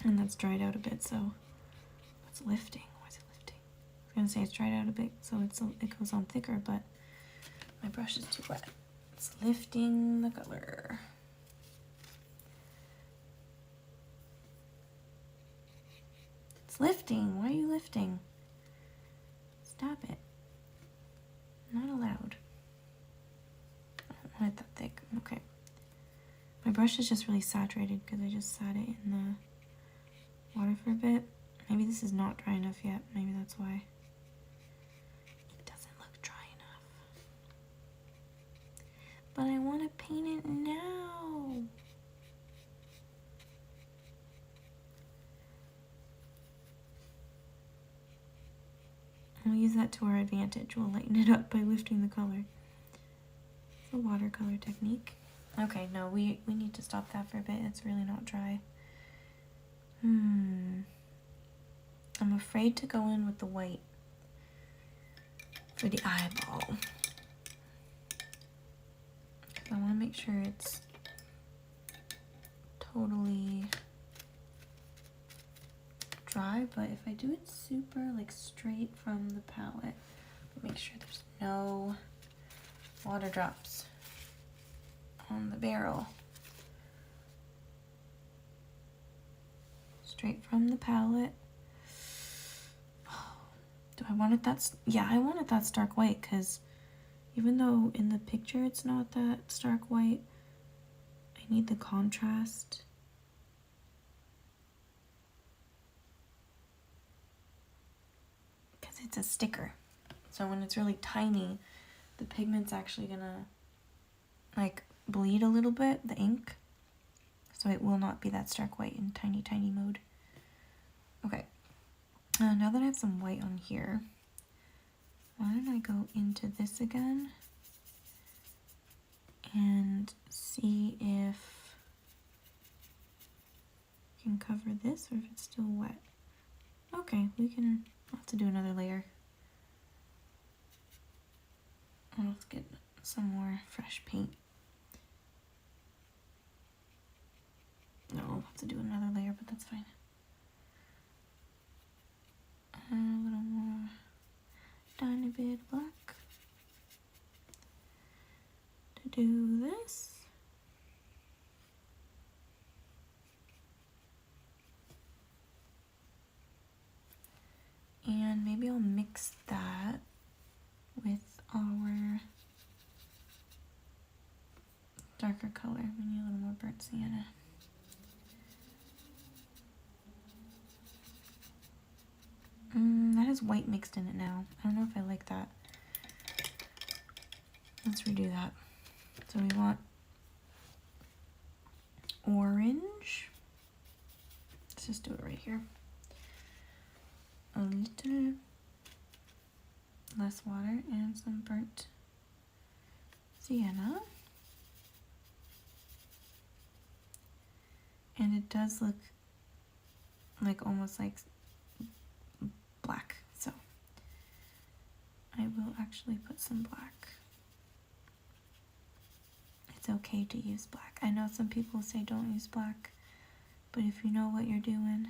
And that's dried out a bit, so it's lifting. Why is it lifting? I was gonna say it's dried out a bit, so it goes on thicker, but my brush is too wet. It's lifting the color. It's lifting. Why are you lifting? Stop it. Not allowed. I don't want it that thick. Okay. My brush is just really saturated because I just sat it in the water for a bit. Maybe this is not dry enough yet. Maybe that's why. It doesn't look dry enough. But I want to paint it now. We'll use that to our advantage. We'll lighten it up by lifting the color. It's a watercolor technique. Okay, no, we need to stop that for a bit. It's really not dry. I'm afraid to go in with the white for the eyeball. I want to make sure it's totally dry, but if I do it super like straight from the palette, make sure there's no water drops on the barrel. Straight from the palette. Do I want it that? Yeah, I want it that stark white, because even though in the picture it's not that stark white, I need the contrast. Because it's a sticker. So when it's really tiny, the pigment's actually gonna like bleed a little bit, the ink. So it will not be that stark white in tiny, tiny mode. Okay. Now that I have some white on here, why don't I go into this again and see if I can cover this or if it's still wet. Okay, I'll have to do another layer. I'll get some more fresh paint. No, I'll have to do another layer, but that's fine. A little more, tiny bit of black to do this. And maybe I'll mix that with our darker color. We need a little more burnt sienna. That has white mixed in it now. I don't know if I like that. Let's redo that. So we want orange. Let's just do it right here. A little less water and some burnt sienna. And it does look like almost like black, so I will actually put some black. It's okay to use black. I know some people say don't use black, but if you know what you're doing,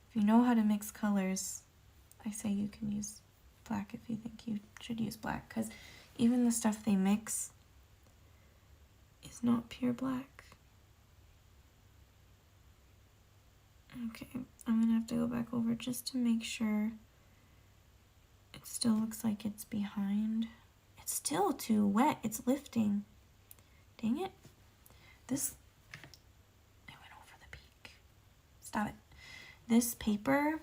if you know how to mix colors, I say you can use black if you think you should use black, because even the stuff they mix is not pure black. Okay, I'm gonna have to go back over just to make sure it still looks like it's behind. It's still too wet, it's lifting. Dang it. I went over the peak. Stop it. This paper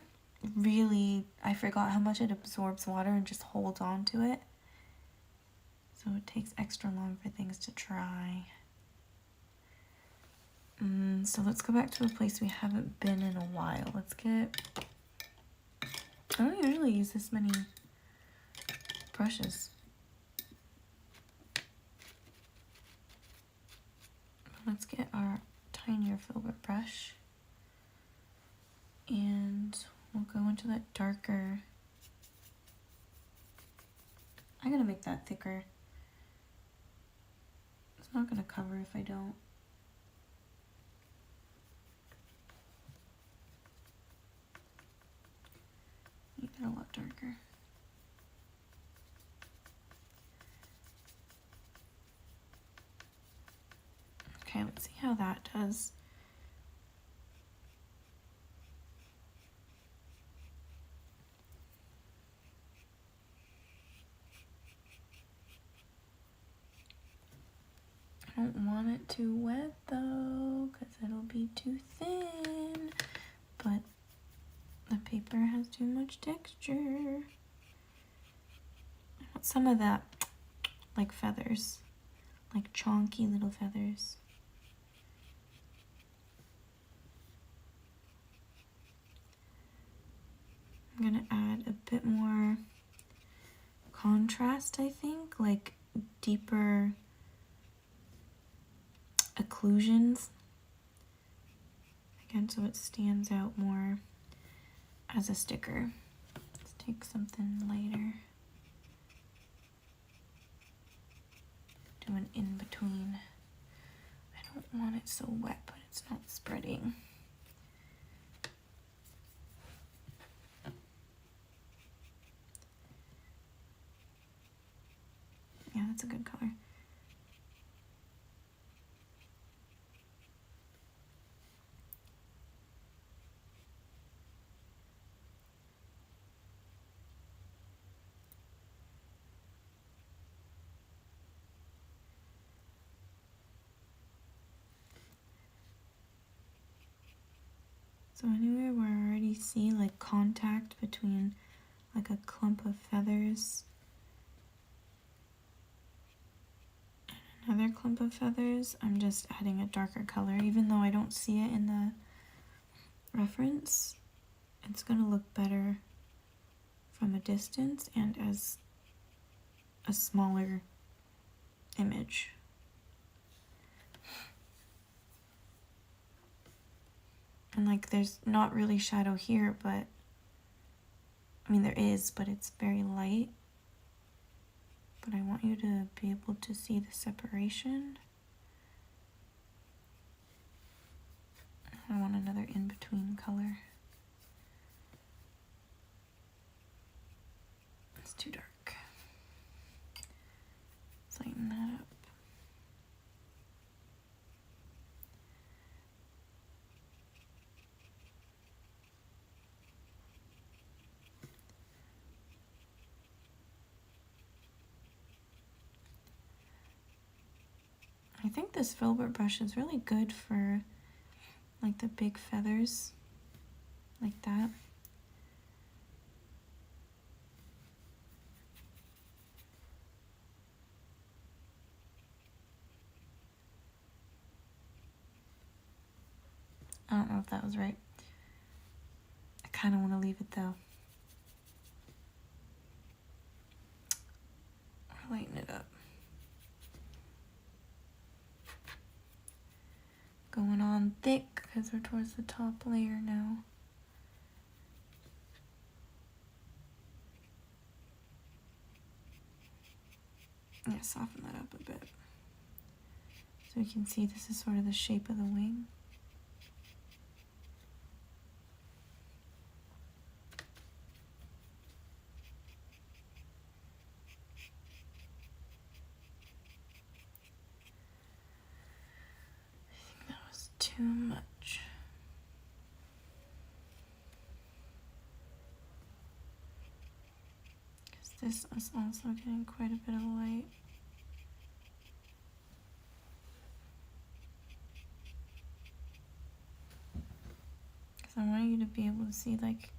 really, I forgot how much it absorbs water and just holds on to it. So it takes extra long for things to dry. So let's go back to a place we haven't been in a while. Let's get, I don't usually use this many brushes. Let's get our tinier filbert brush and we'll go into that darker. I'm gonna make that thicker. It's not gonna cover if I don't. Make it a lot darker. Okay, let's see how that does. I don't want it too wet though, because it'll be too thin, but the paper has too much texture. I want some of that, like feathers, like chonky little feathers. I'm gonna add a bit more contrast, I think, like deeper occlusions, again, so it stands out more as a sticker. Let's take something lighter, do an in-between. I don't want it so wet, but it's not spreading. Yeah, that's a good color. So anywhere where I already see like contact between like a clump of feathers and another clump of feathers, I'm just adding a darker color. Even though I don't see it in the reference, it's gonna look better from a distance and as a smaller image. And like there's not really shadow here, but I mean there is, but it's very light. But I want you to be able to see the separation. I want another in-between color. It's too dark. Let's lighten that up. I think this filbert brush is really good for like the big feathers, like that. I don't know if that was right. I kind of want to leave it though. Or lighten it up. Going on thick because we're towards the top layer now. Yeah, soften that up a bit. So you can see this is sort of the shape of the wing. I think that was too much. Because this is also getting quite a bit of light. Because I want you to be able to see, like,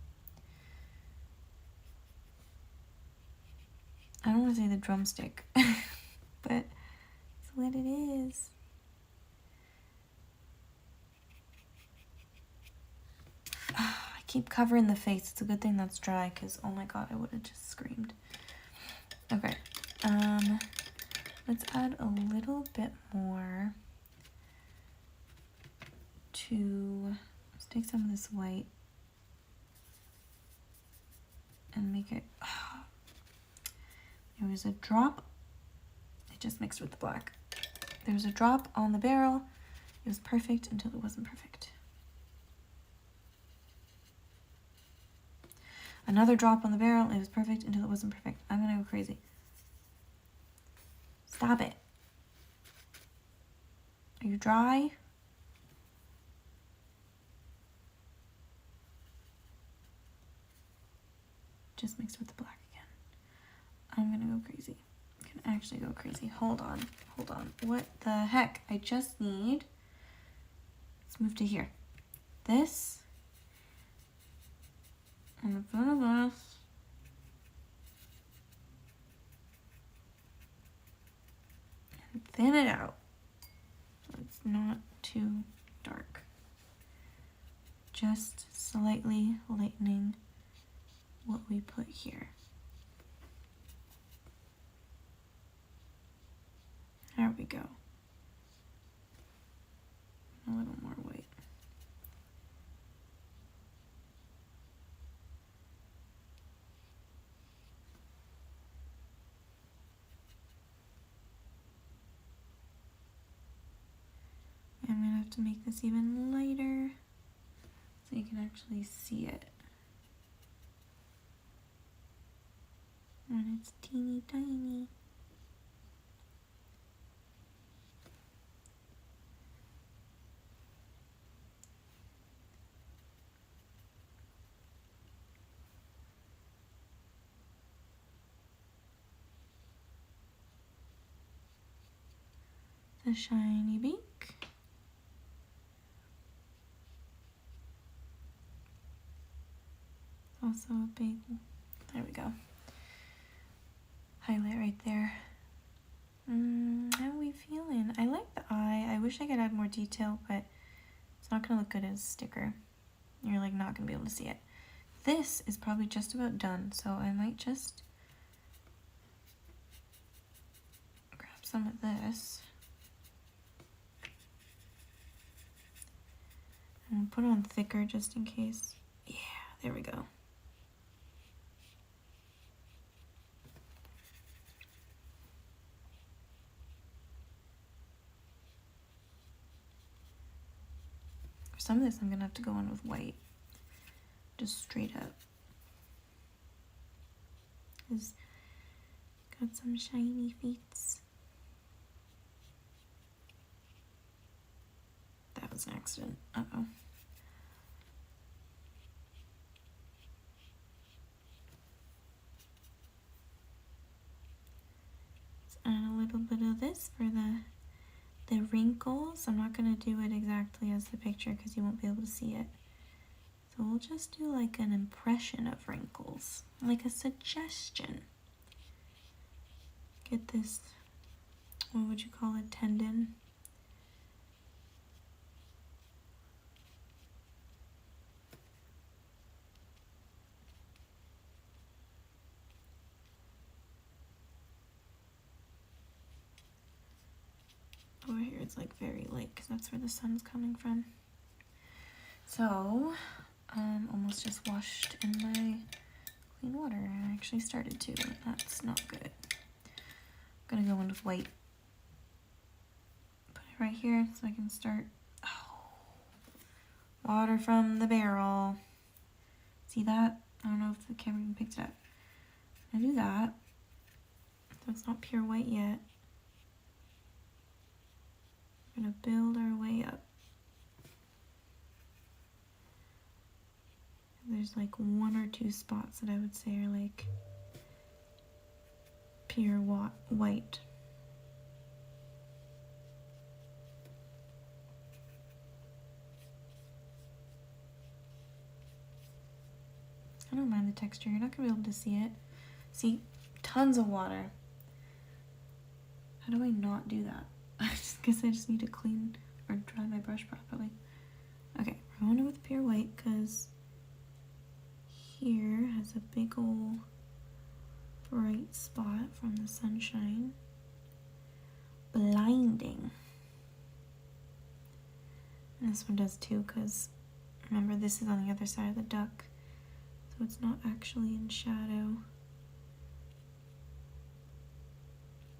I don't want to say the drumstick, but it's what it is. I keep covering the face. It's a good thing that's dry, because oh my god, I would have just screamed. Okay, let's add a little bit more to, let's take some of this white and make it, there was a drop, it just mixed with the black. There was a drop on the barrel. It was perfect until it wasn't perfect. Another drop on the barrel. It was perfect until it wasn't perfect. I'm gonna go crazy. Stop it. Are you dry? Just mixed with the black again. I'm gonna go crazy. I can actually go crazy. Hold on. Hold on. What the heck? I just need... Let's move to here. This... on the front of us. And thin it out. So it's not too dark. Just slightly lightening what we put here. There we go. A little more white. I'm gonna have to make this even lighter so you can actually see it when it's teeny tiny. The shiny beak. Also a big, there we go. Highlight right there. How are we feeling? I like the eye. I wish I could add more detail, but it's not gonna look good as a sticker. You're like not gonna be able to see it. This is probably just about done, so I might just grab some of this and put on thicker just in case. Yeah, there we go. For some of this, I'm gonna have to go in with white, just straight up. It's got some shiny feet. That was an accident. Uh-oh. Let's add a little bit of this for the wrinkles. I'm not going to do it exactly as the picture because you won't be able to see it. So we'll just do like an impression of wrinkles, like a suggestion. Get this, what would you call it, tendon? Over here it's like very light because that's where the sun's coming from. So, almost just washed in my clean water. I actually started to, but that's not good. I'm gonna go in with white. Put it right here so I can start. Oh, water from the barrel. See that? I don't know if the camera even picked it up. I do that. So it's not pure white yet. We're gonna build our way up. There's like one or two spots that I would say are like pure white. I don't mind the texture. You're not gonna be able to see it. See, tons of water. How do I not do that? I guess I just need to clean or dry my brush properly. Okay, we're going in with pure white because here has a big old bright spot from the sunshine. Blinding. And this one does too, because remember, this is on the other side of the duck, so it's not actually in shadow.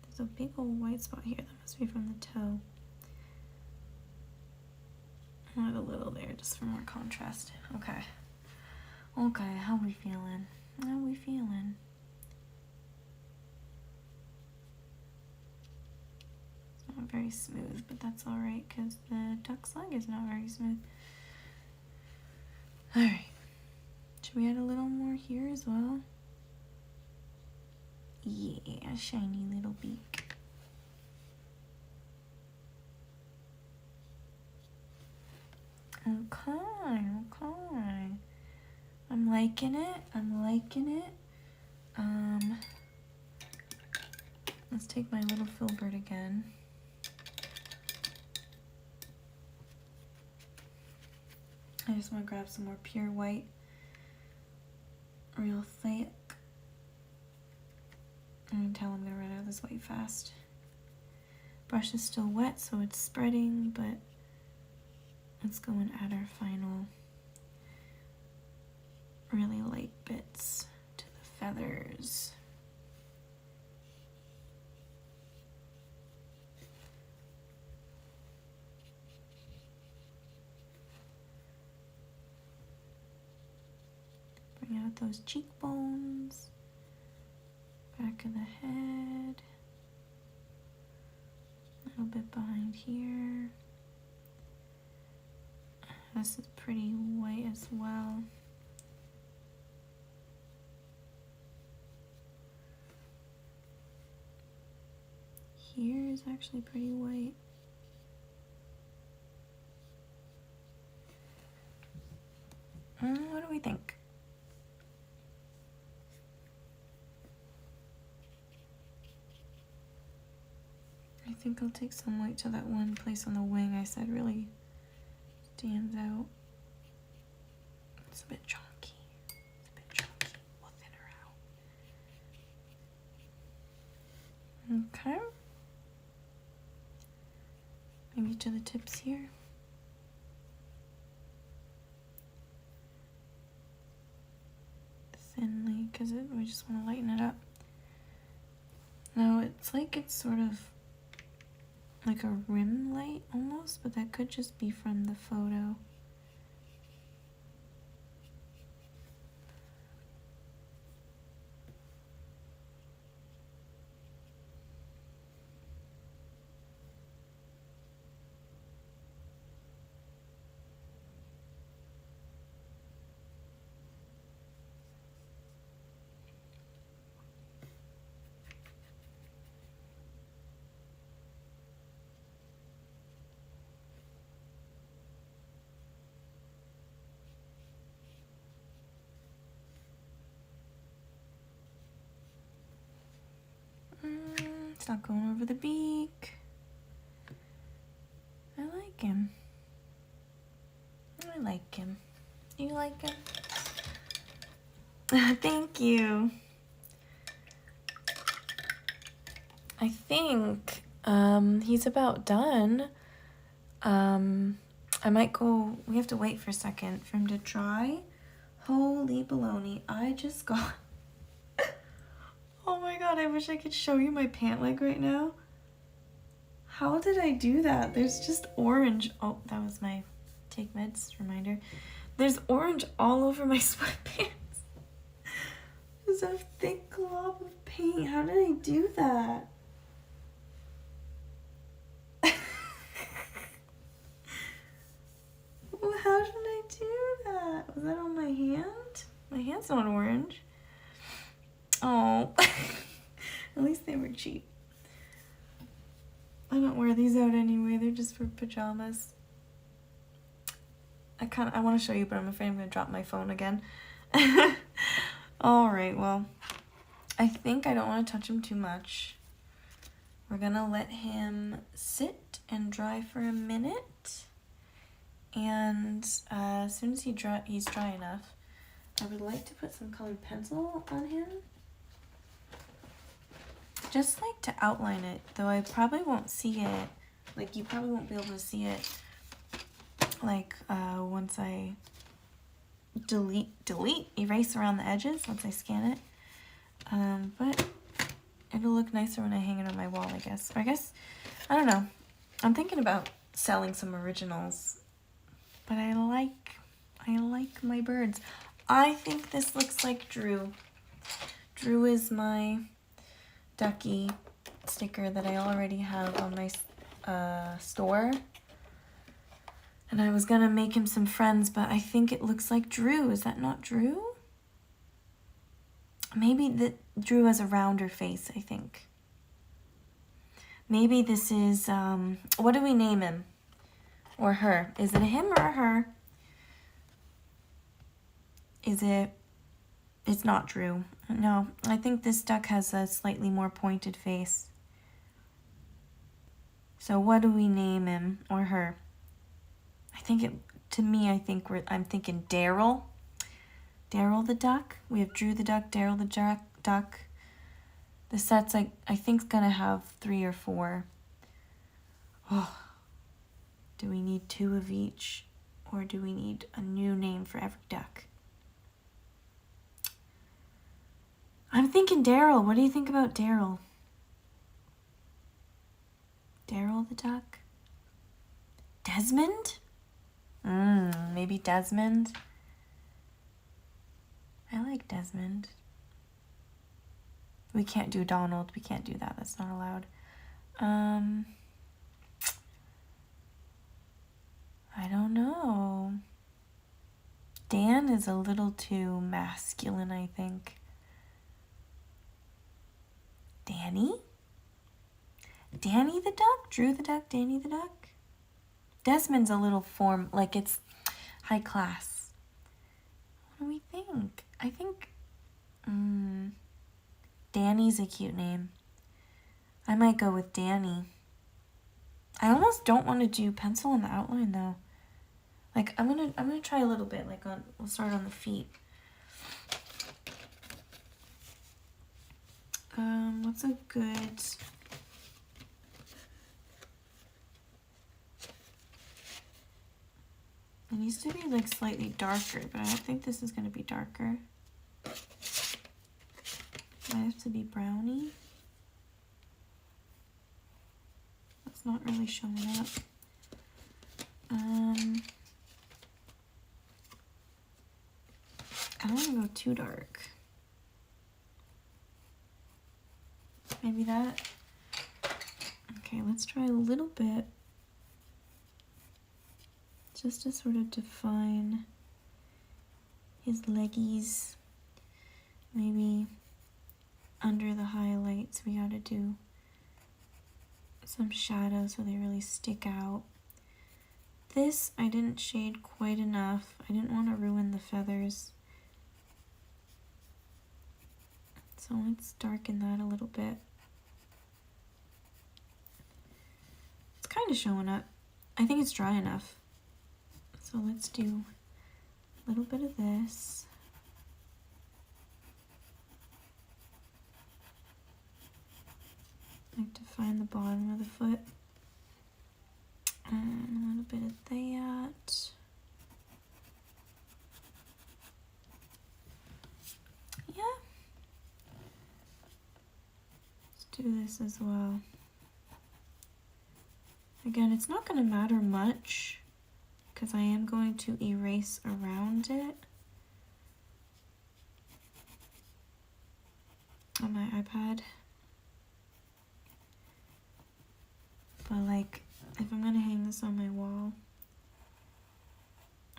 There's a big old white spot here. That must be from the toe. I'll add a little there just for more contrast. Okay. Okay, how we feeling? How we feeling? It's not very smooth, but that's alright because the duck's leg is not very smooth. Alright. Should we add a little more here as well? Yeah, a shiny little beak. Okay, okay. I'm liking it. I'm liking it. Let's take my little filbert again. I just want to grab some more pure white, real thick. I can tell I'm gonna run out of this white fast. Brush is still wet, so it's spreading, but let's go and add our final really light bits to the feathers. Bring out those cheekbones, back of the head, a little bit behind here. This is pretty white as well. Here is actually pretty white. What do we think? I think I'll take some white to that one place on the wing I said really stands out. It's a bit chunky. It's a bit chunky. We'll thin her out. Okay. Maybe to the tips here. Thinly, because we just want to lighten it up. Now it's like it's sort of like a rim light almost, but that could just be from the photo. It's not going over the beak. I like him. I like him. You like him? Thank you. I think he's about done. I might go, we have to wait for a second for him to dry. Holy baloney, I just got oh my god, I wish I could show you my pant leg right now. How did I do that? There's just orange. Oh, that was my take meds reminder. There's orange all over my sweatpants. There's a thick glob of paint. How did I do that? Well, how did I do that? Was that on my hand? My hand's not orange. Oh, at least they were cheap. I don't wear these out anyway. They're just for pajamas. I want to show you, but I'm afraid I'm going to drop my phone again. Alright, well, I think I don't want to touch him too much. We're gonna let him sit and dry for a minute. And as soon as he's dry enough, I would like to put some colored pencil on him. Just like to outline it, though I probably won't see it. Like, you probably won't be able to see it, like, once I erase around the edges once I scan it. But it'll look nicer when I hang it on my wall, I guess. Or I don't know. I'm thinking about selling some originals, but I like my birds. I think this looks like Drew. Drew is my ducky sticker that I already have on my store. And I was gonna make him some friends, but I think it looks like Drew. Is that not Drew? Maybe Drew has a rounder face, I think. Maybe this is, what do we name him? Or her? Is it a him or a her? It's not Drew. No, I think this duck has a slightly more pointed face. So what do we name him or her? I'm thinking Darryl. Darryl the duck. We have Drew the duck, Darryl the duck. The set's I think gonna have 3 or 4. Oh, do we need 2 of each, or do we need a new name for every duck? I'm thinking Darryl. What do you think about Darryl? Darryl the duck? Desmond? Maybe Desmond? I like Desmond. We can't do Donald. We can't do that. That's not allowed. I don't know. Dan is a little too masculine, I think. Danny? Danny the duck? Drew the duck? Danny the duck? Desmond's a little like it's high class. What do we think? I think Danny's a cute name. I might go with Danny. I almost don't want to do pencil on the outline though. Like I'm gonna try a little bit. Like we'll start on the feet. What's a good? It needs to be like slightly darker, but I don't think this is gonna be darker. Might have to be brownie. That's not really showing up. I don't want to go too dark. Maybe that. Okay, let's try a little bit. Just to sort of define his leggies. Maybe under the highlights we gotta do some shadows so they really stick out. This I didn't shade quite enough. I didn't want to ruin the feathers. So let's darken that a little bit. It's kind of showing up. I think it's dry enough. So let's do a little bit of this. Like to find the bottom of the foot. And a little bit of that. Yeah. Let's do this as well. Again, it's not going to matter much because I am going to erase around it on my iPad. But like, if I'm going to hang this on my wall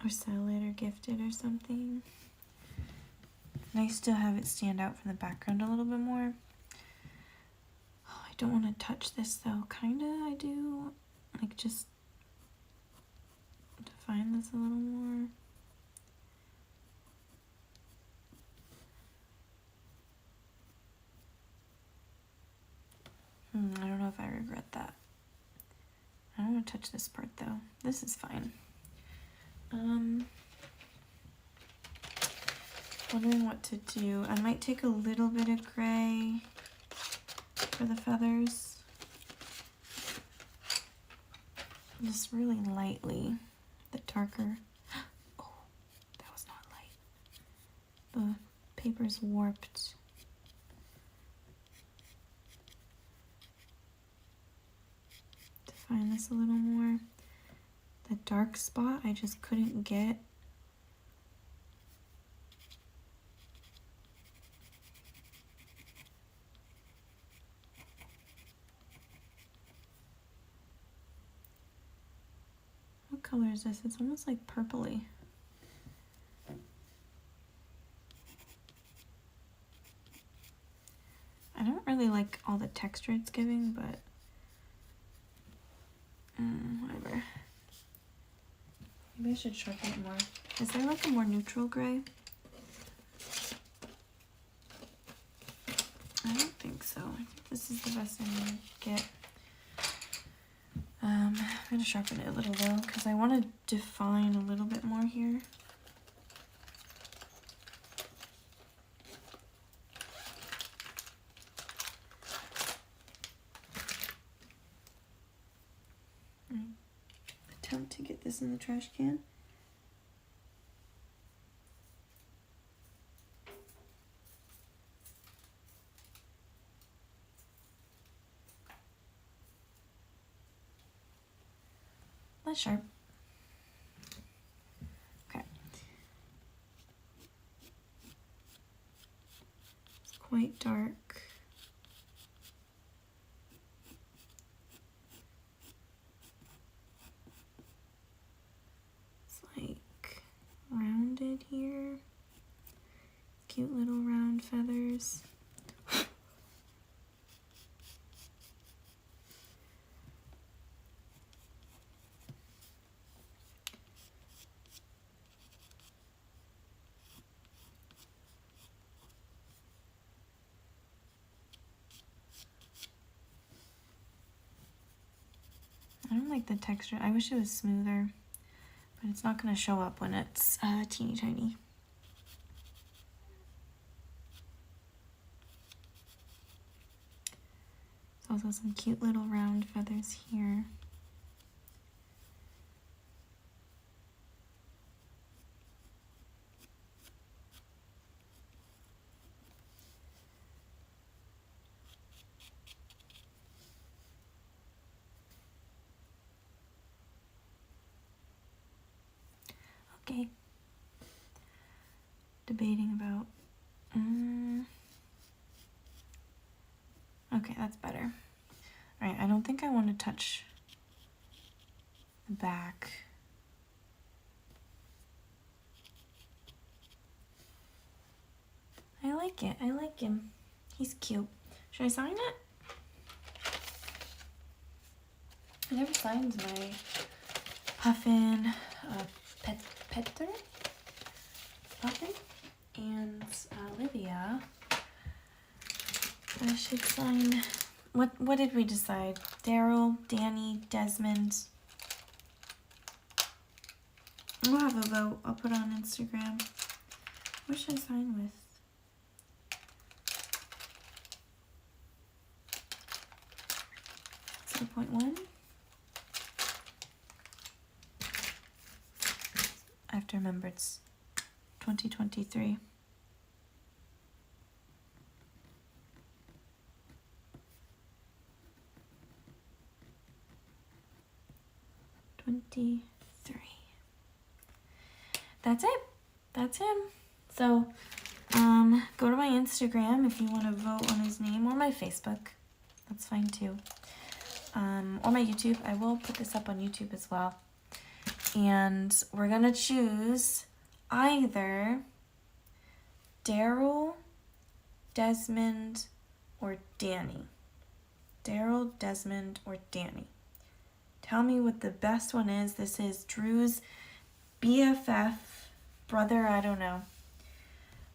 or sell it or gift it or something, nice to have it stand out from the background a little bit more. Oh, I don't want to touch this though. Kinda I do. Like just define this a little more. I don't know if I regret that. I don't want to touch this part though. This is fine. Wondering what to do. I might take a little bit of gray for the feathers. Just really lightly. The darker. Oh, that was not light. The paper's warped. Define this a little more. The dark spot I just couldn't get. What color is this? It's almost like purpley. I don't really like all the texture it's giving, but whatever. Maybe I should sharpen it more. Is there like a more neutral gray? I don't think so. I think this is the best I'm gonna get. I'm gonna sharpen it a little though, because I want to define a little bit more here. Attempt to get this in the trash can. Less sharp. Okay. It's quite dark. It's like rounded here. Cute little round feathers. I don't like the texture. I wish it was smoother, but it's not going to show up when it's teeny tiny. There's also some cute little round feathers here. Okay. Debating about. Okay, that's better. All right, I don't think I want to touch the back. I like it. I like him. He's cute. Should I sign it? I never signed my Puffin Petter, Puffin, and Olivia. I should sign. What did we decide? Darryl, Danny, Desmond. We'll have a vote. I'll put it on Instagram. What should I sign with? 0.1. I have to remember it's 2023. That's it. That's him. So, go to my Instagram if you want to vote on his name, or my Facebook. That's fine too. Or my YouTube. I will put this up on YouTube as well. And we're gonna choose either Darryl, Desmond, or Danny. Darryl, Desmond, or Danny. Tell me what the best one is. This is Drew's BFF, brother, I don't know.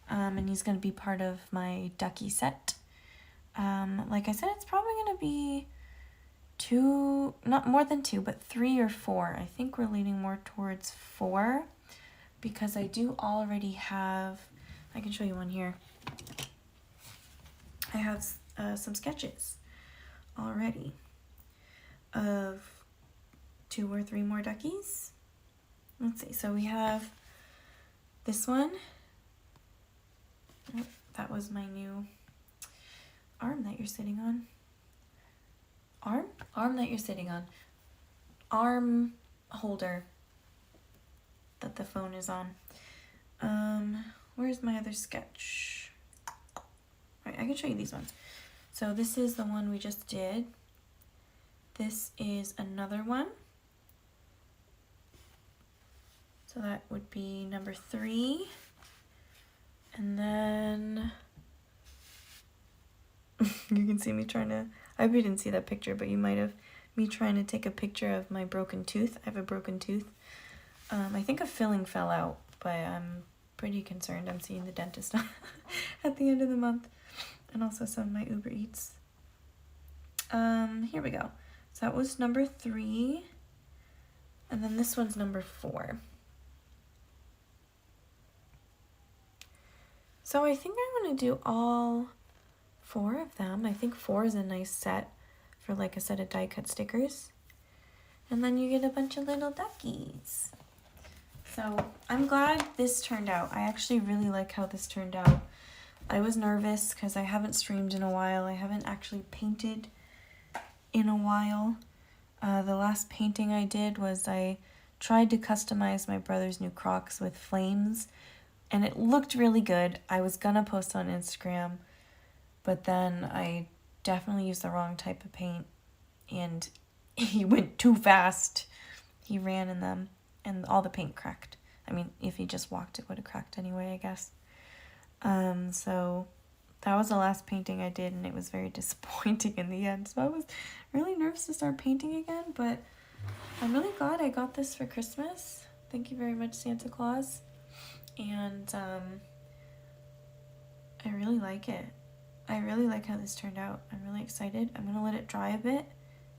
And he's going to be part of my ducky set. Like I said, it's probably going to be 2, not more than 2, but 3 or 4. I think we're leaning more towards 4 because I do already have, I can show you one here. I have some sketches already of 2 or 3 more duckies. Let's see, so we have this one. Oh, that was my new arm that you're sitting on. Arm that you're sitting on. Arm holder that the phone is on. Where's my other sketch? All right, I can show you these ones. So this is the one we just did. This is another one. So that would be number 3. And then you can see me trying to, I hope you didn't see that picture, but you might have, me trying to take a picture of my broken tooth. I have a broken tooth. I think a filling fell out, but I'm pretty concerned. I'm seeing the dentist at the end of the month, and also some of my Uber Eats. Here we go. So that was number 3, and then this one's number 4. So I think I'm going to do all 4 of them. I think 4 is a nice set for like a set of die cut stickers. And then you get a bunch of little duckies. So I'm glad this turned out. I actually really like how this turned out. I was nervous because I haven't streamed in a while. I haven't actually painted in a while. The last painting I did was I tried to customize my brother's new Crocs with flames, and it looked really good. I was gonna post on Instagram, but then I definitely used the wrong type of paint, and he went too fast. He ran in them, and all the paint cracked. I mean, if he just walked, it would have cracked anyway, I guess. So that was the last painting I did, and it was very disappointing in the end. So I was really nervous to start painting again, but I'm really glad I got this for Christmas. Thank you very much, Santa Claus. And I really like it. I really like how this turned out. I'm really excited. I'm gonna let it dry a bit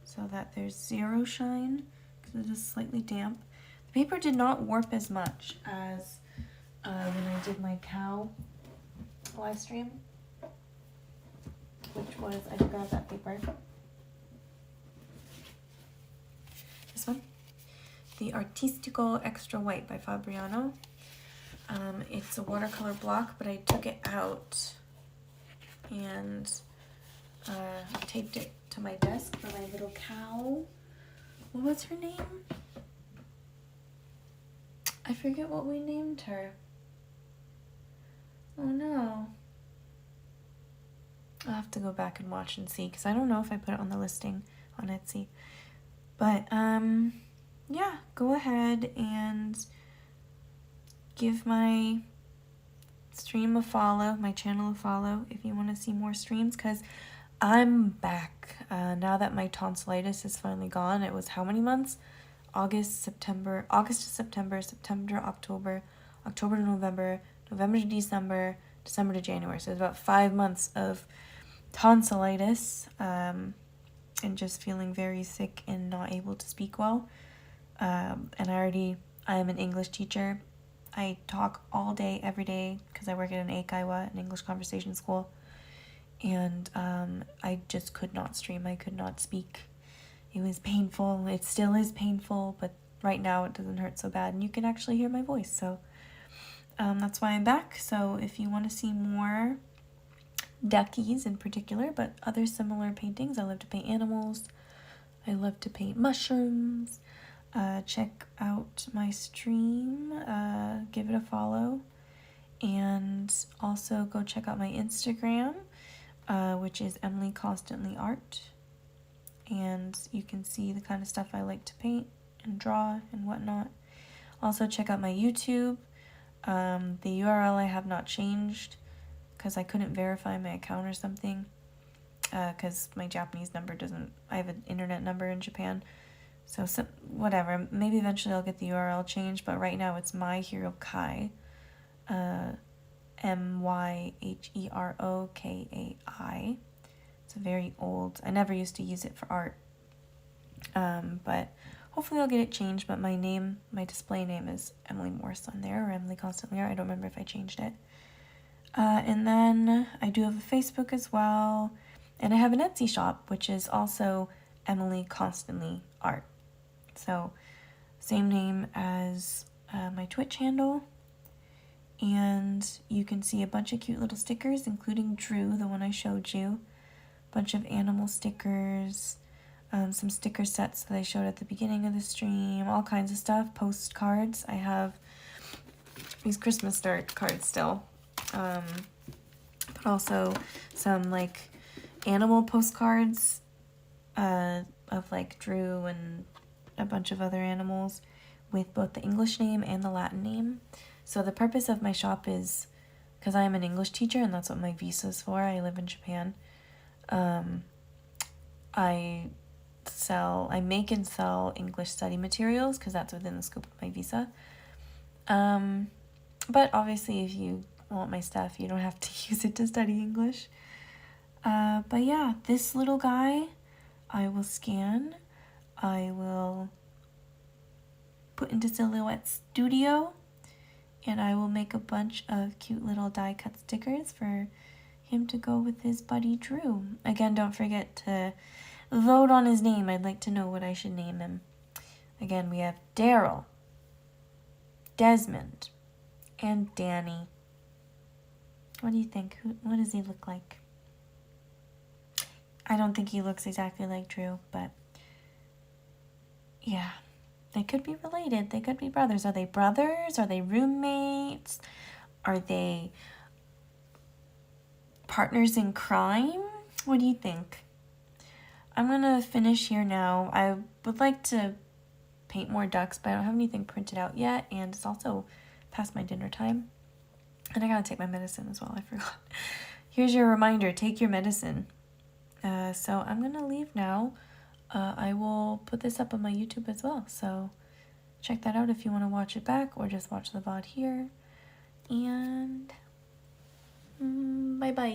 so that there's zero shine because it is slightly damp. The paper did not warp as much as when I did my cow live stream, which was, I forgot that paper. This one, the Artistico Extra White by Fabriano. It's a watercolor block, but I took it out and taped it to my desk for my little cow. What was her name? I forget what we named her. Oh no. I'll have to go back and watch and see, because I don't know if I put it on the listing on Etsy. But, yeah, go ahead and give my stream a follow, my channel a follow, if you want to see more streams, because I'm back. Now that my tonsillitis is finally gone. It was how many months? August to September, September to October, October to November, November to December, December to January. So it's about 5 months of tonsillitis, and just feeling very sick and not able to speak well. And I'm an English teacher. I talk all day, every day, because I work at an Eikaiwa, an English conversation school. And I just could not stream. I could not speak. It was painful. It still is painful, but right now it doesn't hurt so bad. And you can actually hear my voice. So that's why I'm back. So if you want to see more duckies in particular, but other similar paintings, I love to paint animals. I love to paint mushrooms. Check out my stream, give it a follow, and also go check out my Instagram, which is EmilyConstantlyArt, and you can see the kind of stuff I like to paint and draw and whatnot. Also check out my YouTube. The URL I have not changed because I couldn't verify my account or something, because my Japanese number doesn't, I have an internet number in Japan. So whatever, maybe eventually I'll get the URL changed, but right now it's My Hero Kai, MyHerokai. It's a very old, I never used to use it for art. But hopefully I'll get it changed, but my name, my display name is emcmorse on there, or EmilyConstantlyArt. I don't remember if I changed it. And then I do have a Facebook as well, and I have an Etsy shop, which is also EmilyConstantlyArt. So same name as my Twitch handle. And you can see a bunch of cute little stickers, including Drew, the one I showed you. A bunch of animal stickers, some sticker sets that I showed at the beginning of the stream, all kinds of stuff, postcards. I have these Christmas start cards still, but also some like animal postcards of like Drew and a bunch of other animals with both the English name and the Latin name. So the purpose of my shop is, because I am an English teacher and that's what my visa is for, I live in Japan, I make and sell English study materials because that's within the scope of my visa. But obviously if you want my stuff, you don't have to use it to study English. But yeah, this little guy, I will scan, I will put into Silhouette Studio, and I will make a bunch of cute little die cut stickers for him to go with his buddy Drew. Again, don't forget to vote on his name. I'd like to know what I should name him. Again, we have Darryl, Desmond, and Danny. What do you think? What does he look like? I don't think he looks exactly like Drew, but yeah. They could be related. They could be brothers. Are they brothers? Are they roommates? Are they partners in crime? What do you think? I'm going to finish here now. I would like to paint more ducks, but I don't have anything printed out yet. And it's also past my dinner time. And I got to take my medicine as well. I forgot. Here's your reminder. Take your medicine. So I'm going to leave now. I will put this up on my YouTube as well, so check that out if you want to watch it back or just watch the VOD here. And bye-bye.